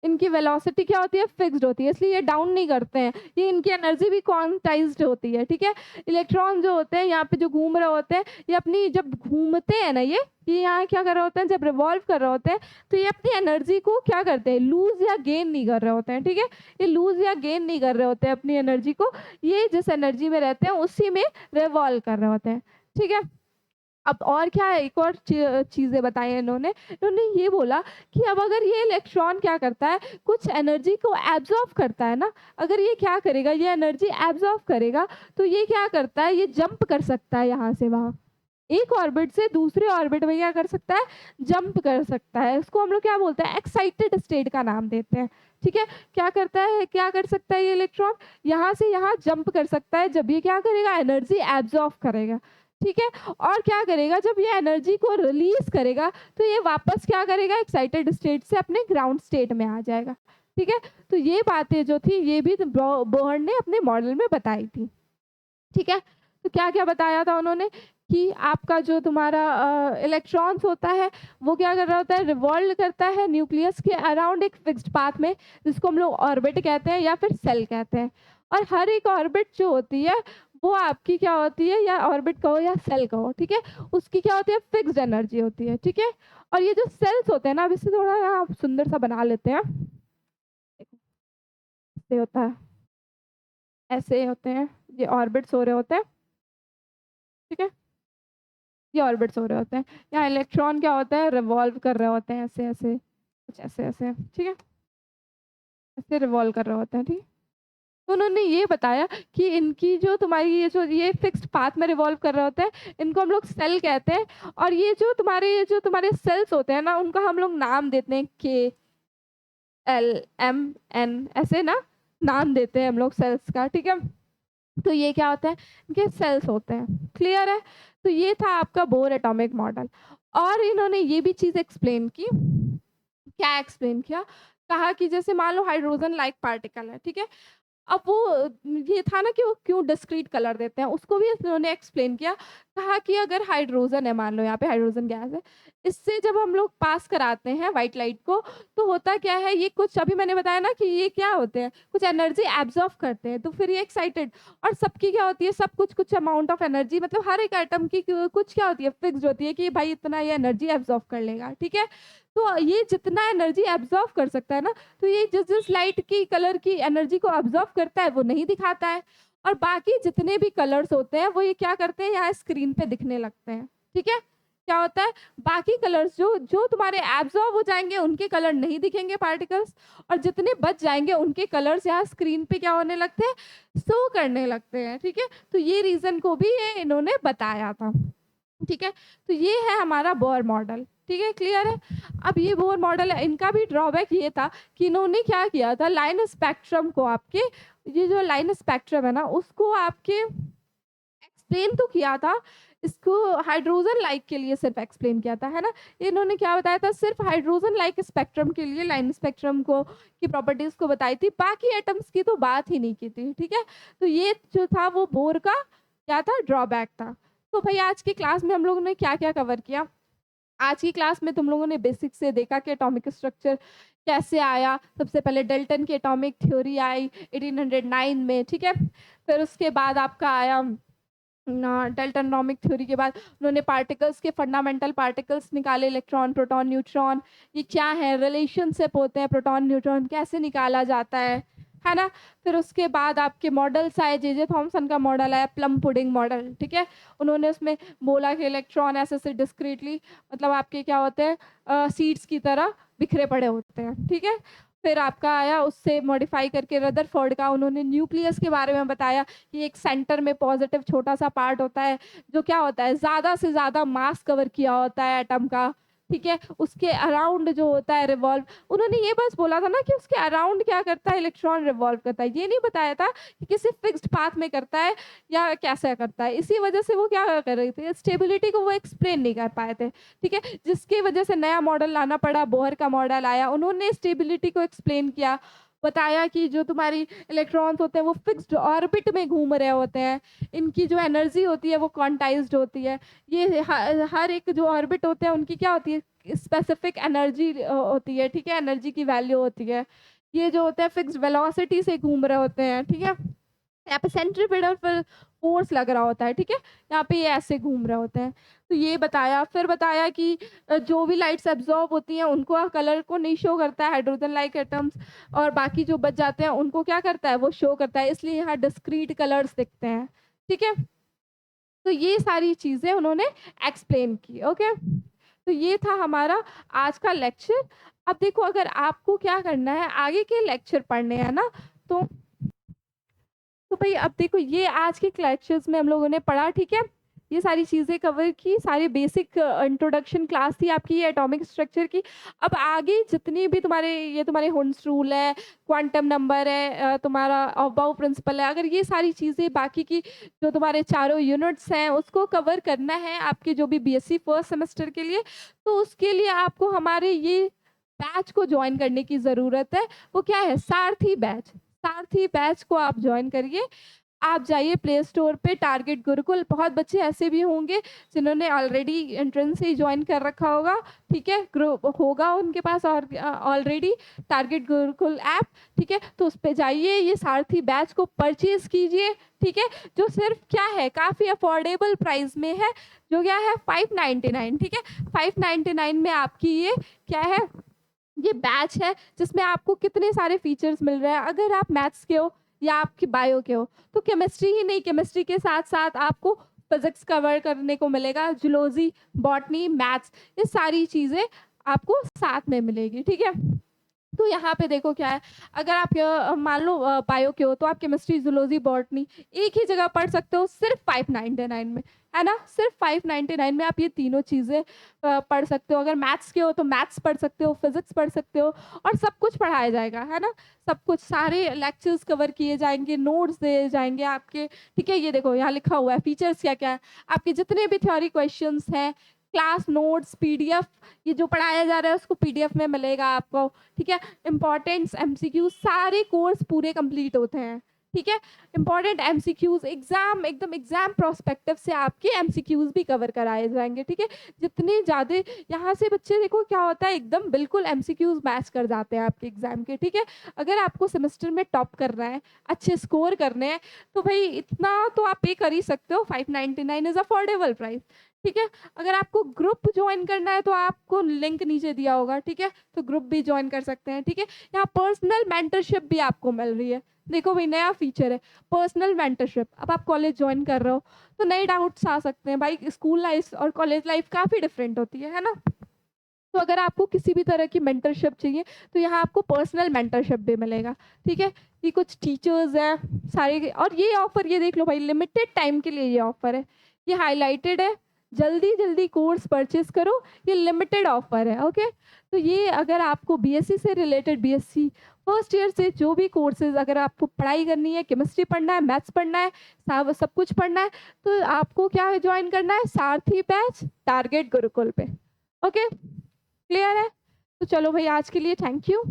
इनकी वेलोसिटी क्या होती है, फिक्स्ड होती है, इसलिए ये डाउन नहीं करते हैं, ये इनकी एनर्जी भी क्वांटाइज्ड होती है, ठीक है। इलेक्ट्रॉन जो होते हैं यहाँ पे जो घूम रहे होते हैं, ये अपनी जब घूमते हैं ना, ये यहाँ क्या कर रहे होते हैं, जब रिवॉल्व कर रहे होते हैं तो ये अपनी एनर्जी को क्या करते हैं, लूज या गेन नहीं कर रहे होते हैं, ठीक है। ये लूज या गेन नहीं कर रहे होते हैं अपनी एनर्जी को, ये जिस एनर्जी में रहते हैं उसी में रिवॉल्व कर रहे होते हैं, ठीक है। अब और क्या है, एक और चीज़ें बताई हैं इन्होंने। इन्होंने ये बोला कि अब अगर ये इलेक्ट्रॉन क्या करता है, कुछ एनर्जी को एब्ज़ॉर्ब करता है ना, अगर ये क्या करेगा, ये एनर्जी एब्ज़ॉर्ब करेगा, तो ये क्या करता है, ये जंप कर सकता है यहाँ से वहाँ। एक ऑर्बिट से दूसरे ऑर्बिट में क्या कर सकता है, जंप कर सकता है। इसको हम लोग क्या बोलते हैं, एक्साइटेड स्टेट का नाम देते हैं, ठीक है। क्या करता है, क्या कर सकता है ये इलेक्ट्रॉन, यहाँ से यहाँ जंप कर सकता है जब ये क्या करेगा, एनर्जी एब्ज़ॉर्ब करेगा, ठीक है। और क्या करेगा, जब ये एनर्जी को रिलीज करेगा तो ये वापस क्या करेगा, एक्साइटेड स्टेट से अपने ग्राउंड स्टेट में आ जाएगा, ठीक है। तो ये बातें जो थी ये भी बोहर ने अपने मॉडल में बताई थी, ठीक है। तो क्या क्या बताया था उन्होंने कि आपका जो तुम्हारा इलेक्ट्रॉन्स होता है वो क्या कर रहा होता है, रिवॉल्व करता है न्यूक्लियस के अराउंड एक फिक्स्ड पाथ में, जिसको हम लोग ऑर्बिट कहते हैं या फिर सेल कहते हैं। और हर एक ऑर्बिट जो होती है वो आपकी क्या होती है, या ऑर्बिट कहो या सेल कहो, ठीक है, उसकी क्या होती है, फिक्स्ड एनर्जी होती है, ठीक है। और ये जो सेल्स होते हैं ना, अब इससे थोड़ा यहाँ सुंदर सा बना लेते हैं, ऐसे होता है, ऐसे होते हैं, ये ऑर्बिट्स हो रहे होते हैं, ठीक है। ये ऑर्बिट्स हो रहे होते हैं, यहाँ इलेक्ट्रॉन क्या होता है, रिवॉल्व कर रहे होते हैं, ऐसे ऐसे कुछ ऐसे ऐसे, ठीक है, ऐसे रिवॉल्व कर रहे होते हैं, ठीक है। तो उन्होंने ये बताया कि इनकी जो तुम्हारी ये फिक्स्ड पाथ में रिवॉल्व कर रहे होते हैं, इनको हम लोग सेल कहते हैं। और ये जो तुम्हारे सेल्स होते हैं ना, उनका हम लोग नाम देते हैं KLMN, ऐसे ना नाम देते हैं हम लोग सेल्स का, ठीक है। तो ये क्या होता है, इनके सेल्स होते हैं, क्लियर है। तो ये था आपका बोर एटॉमिक मॉडल। और इन्होंने ये भी चीज़ एक्सप्लेन की, क्या एक्सप्लेन किया, कहा कि जैसे मान लो हाइड्रोजन लाइक पार्टिकल है, ठीक है। अब वो ये था ना कि वो क्यों डिस्क्रीट कलर देते हैं, उसको भी उन्होंने एक्सप्लेन किया। कहा कि अगर हाइड्रोजन है, मान लो यहाँ पे हाइड्रोजन गैस है, इससे जब हम लोग पास कराते हैं व्हाइट लाइट को, तो होता क्या है, ये कुछ अभी मैंने बताया ना कि ये क्या होते हैं, कुछ एनर्जी एब्जॉर्ब करते हैं, तो फिर ये एक्साइटेड, और सबकी क्या होती है, सब कुछ कुछ अमाउंट ऑफ एनर्जी, मतलब हर एक एटम की कुछ क्या होती है, फिक्स्ड होती है कि भाई इतना ये एनर्जी एब्जॉर्ब कर लेगा, ठीक है। तो ये जितना एनर्जी एब्जॉर्ब कर सकता है ना, तो ये जिस जिस लाइट की कलर की एनर्जी को ऑब्जर्व करता है वो नहीं दिखाता है, और बाकी जितने भी कलर्स होते हैं वो ये क्या करते हैं, यहाँ स्क्रीन पे दिखने लगते हैं, ठीक है। क्या होता है, बाकी कलर्स जो जो तुम्हारे एब्जॉर्ब हो जाएंगे उनके कलर नहीं दिखेंगे पार्टिकल्स, और जितने बच जाएंगे उनके कलर्स यहाँ स्क्रीन पे क्या होने लगते हैं, शो करने लगते हैं, ठीक है। तो ये रीजन को भी ये इन्होंने बताया था, ठीक है। तो ये है हमारा बोर मॉडल, ठीक है, क्लियर है। अब ये बोर मॉडल है, इनका भी ड्रॉबैक ये था कि इन्होंने क्या किया था, लाइन स्पेक्ट्रम को आपके, ये जो लाइन स्पेक्ट्रम है ना, उसको आपके एक्सप्लेन तो किया था, इसको हाइड्रोजन लाइक के लिए सिर्फ एक्सप्लेन किया था, है ना। इन्होंने क्या बताया था, सिर्फ हाइड्रोजन लाइक स्पेक्ट्रम के लिए लाइन स्पेक्ट्रम को की प्रॉपर्टीज को बताई थी, बाकी एटम्स की तो बात ही नहीं की थी, ठीक है। तो ये जो था वो बोर का क्या था, ड्रॉबैक था। तो भाई आज की क्लास में हम लोगों ने क्या क्या कवर किया, आज की क्लास में तुम लोगों ने बेसिक से देखा कि एटॉमिक स्ट्रक्चर कैसे आया। सबसे पहले डल्टन की एटॉमिक थ्योरी आई 1809 में, ठीक है। फिर उसके बाद आपका आया डल्टन एटॉमिक थ्योरी के बाद उन्होंने पार्टिकल्स के फंडामेंटल पार्टिकल्स निकाले, इलेक्ट्रॉन प्रोटॉन न्यूट्रॉन, ये क्या है, रिलेशनशिप होते हैं प्रोटॉन न्यूट्रॉन, कैसे निकाला जाता है ना। फिर उसके बाद आपके मॉडल्स आए, जे थॉमसन का मॉडल आया, प्लम पुडिंग मॉडल, ठीक है। उन्होंने उसमें बोला कि इलेक्ट्रॉन ऐसे से डिस्क्रीटली, मतलब आपके क्या होते हैं, सीड्स की तरह बिखरे पड़े होते हैं, ठीक है। फिर आपका आया उससे मॉडिफ़ाई करके रदरफोर्ड का, उन्होंने न्यूक्लियस के बारे में बताया कि एक सेंटर में पॉज़िटिव छोटा-सा पार्ट होता है, जो क्या होता है ज़्यादा से ज़्यादा मास कवर किया होता है एटम का, ठीक है? उसके अराउंड जो होता है रिवॉल्व, उन्होंने ये बस बोला था ना कि उसके अराउंड क्या करता है, इलेक्ट्रॉन रिवॉल्व करता है। ये नहीं बताया था कि किसी फ़िक्स्ड पाथ में करता है या कैसे करता है। इसी वजह से वो क्या कर रहे थे, स्टेबिलिटी को वो एक्सप्लेन नहीं कर पाए थे, ठीक है? जिसकी वजह से नया मॉडल लाना पड़ा, बोहर का मॉडल आया, उन्होंने स्टेबिलिटी को एक्सप्लेन किया, बताया कि जो तुम्हारी इलेक्ट्रॉन्स होते हैं वो फिक्स्ड ऑर्बिट में घूम रहे होते हैं, इनकी जो एनर्जी होती है वो क्वांटाइज़्ड होती है। ये हर एक जो ऑर्बिट होते हैं उनकी क्या होती है, स्पेसिफिक एनर्जी होती है, ठीक है? एनर्जी की वैल्यू होती है। ये जो होते हैं फिक्स्ड वेलोसिटी से घूम रहे होते हैं, ठीक है? यहाँ पे सेंट्रीपिटल फ़ोर्स लग रहा होता है, ठीक है? यहाँ पे ये ऐसे घूम रहे होते हैं। तो ये बताया, फिर बताया कि जो भी लाइट्स एब्ज़ॉर्ब होती हैं उनको कलर को नहीं शो करता है हाइड्रोजन लाइक एटम्स, और बाकी जो बच जाते हैं उनको क्या करता है वो शो करता है, इसलिए यहाँ डिस्क्रीट कलर्स दिखते हैं, ठीक है? तो ये सारी चीज़ें उन्होंने एक्सप्लेन की, ओके? तो ये था हमारा आज का लेक्चर। अब देखो अगर आपको क्या करना है, आगे के लेक्चर पढ़ने हैं ना, तो भई अब देखो ये आज के लेक्चर्स में हम लोगों ने पढ़ा, ठीक है? ये सारी चीज़ें कवर की, सारी बेसिक इंट्रोडक्शन क्लास थी आपकी ये एटॉमिक स्ट्रक्चर की। अब आगे जितनी भी तुम्हारे हुंस रूल है, क्वांटम नंबर है, तुम्हारा अबाउ प्रिंसिपल है, अगर ये सारी चीज़ें बाकी की जो तुम्हारे चारों यूनिट्स हैं उसको कवर करना है आपके जो भी बीएससी फर्स्ट सेमेस्टर के लिए, तो उसके लिए आपको हमारे ये बैच को जॉइन करने की ज़रूरत है। वो क्या है? सारथी बैच। सारथी बैच को आप जॉइन करिए। आप जाइए प्ले स्टोर पे टारगेट गुरुकुल, बहुत बच्चे ऐसे भी होंगे जिन्होंने ऑलरेडी एंट्रेंस से ही जॉइन कर रखा होगा, ठीक है? ग्रुप होगा उनके पास और ऑलरेडी टारगेट गुरुकुल ऐप, ठीक है? तो उस पे जाइए, ये सारथी बैच को परचेज़ कीजिए, ठीक है? जो सिर्फ़ क्या है काफ़ी अफोर्डेबल प्राइस में है, जो क्या है 599, ठीक है? 599 में आपकी ये क्या है, ये बैच है जिसमें आपको कितने सारे फीचर्स मिल रहे हैं। अगर आप मैथ्स के हो या आपकी बायो के हो, तो केमिस्ट्री ही नहीं, केमिस्ट्री के साथ-साथ आपको फिज़िक्स कवर करने को मिलेगा, जूलॉजी, बॉटनी, मैथ्स, ये सारी चीज़ें आपको साथ में मिलेगी, ठीक है? तो यहाँ पे देखो क्या है, अगर आप मान लो बायो के हो तो आप केमिस्ट्री, ज़ूलॉजी, बॉटनी एक ही जगह पढ़ सकते हो सिर्फ़ 599 में, है ना? सिर्फ़ 599 में आप ये तीनों चीज़ें पढ़ सकते हो। अगर मैथ्स के हो तो मैथ्स पढ़ सकते हो, फिज़िक्स पढ़ सकते हो और सब कुछ पढ़ाया जाएगा, है ना? सब कुछ, सारे लेक्चर्स कवर किए जाएँगे, नोट्स दिए जाएँगे आपके, ठीक है? ये देखो यहाँ लिखा हुआ है फीचर्स क्या-क्या है। आपके जितने भी थ्योरी क्वेश्चंस हैं, क्लास नोट्स, पीडीएफ, ये जो पढ़ाया जा रहा है उसको पीडीएफ में मिलेगा आपको, ठीक है? इम्पोर्टेंट्स, एमसीक्यूज़, सारे कोर्स पूरे कंप्लीट होते हैं, ठीक है? इम्पोर्टेंट एमसीक्यूज़, एग्ज़ाम एकदम एग्ज़ाम प्रोस्पेक्टिव से आपके एमसीक्यूज़ भी कवर कराए जाएँगे, ठीक है? जितने ज़्यादा यहाँ से बच्चे देखो क्या होता है एकदम बिल्कुल एमसीक्यूज़ मैच कर जाते हैं आपके एग्ज़ाम के, ठीक है? अगर आपको सेमेस्टर में टॉप करना है, अच्छे स्कोर करने हैं, तो भई इतना तो आप पे कर ही सकते हो, 599 इज़ अफोर्डेबल प्राइस, ठीक है? अगर आपको ग्रुप जॉइन करना है तो आपको लिंक नीचे दिया होगा, ठीक है? तो ग्रुप भी जॉइन कर सकते हैं, ठीक है? यहाँ पर्सनल मेंटरशिप भी आपको मिल रही है। देखो भाई नया फीचर है, पर्सनल मेंटरशिप। अब आप कॉलेज जॉइन कर रहे हो, तो नए डाउट्स आ सकते हैं। भाई स्कूल लाइफ़ और कॉलेज लाइफ़ काफ़ी डिफरेंट होती है ना? तो अगर आपको किसी भी तरह की मेंटरशिप चाहिए, तो यहाँ आपको पर्सनल मेंटरशिप भी मिलेगा, ठीक है? ये कुछ टीचर्स हैं, सारे के, और ये ऑफ़र ये देख लो भाई लिमिटेड टाइम के लिए ये ऑफ़र है। ये हाइलाइटेड है, जल्दी-जल्दी कोर्स परचेज़ करो, ये लिमिटेड ऑफ़र है, ओके? तो ये अगर आपको बीएससी से रिलेटेड, बीएससी फर्स्ट ईयर से जो भी कोर्सेज़ अगर आपको पढ़ाई करनी है, केमिस्ट्री पढ़ना है, मैथ्स पढ़ना है, सब कुछ पढ़ना है, तो आपको क्या जॉइन करना है? सारथी बैच टारगेट गुरुकुल पे, ओके? क्लियर है? तो चलो भई आज के लिए थैंक यू।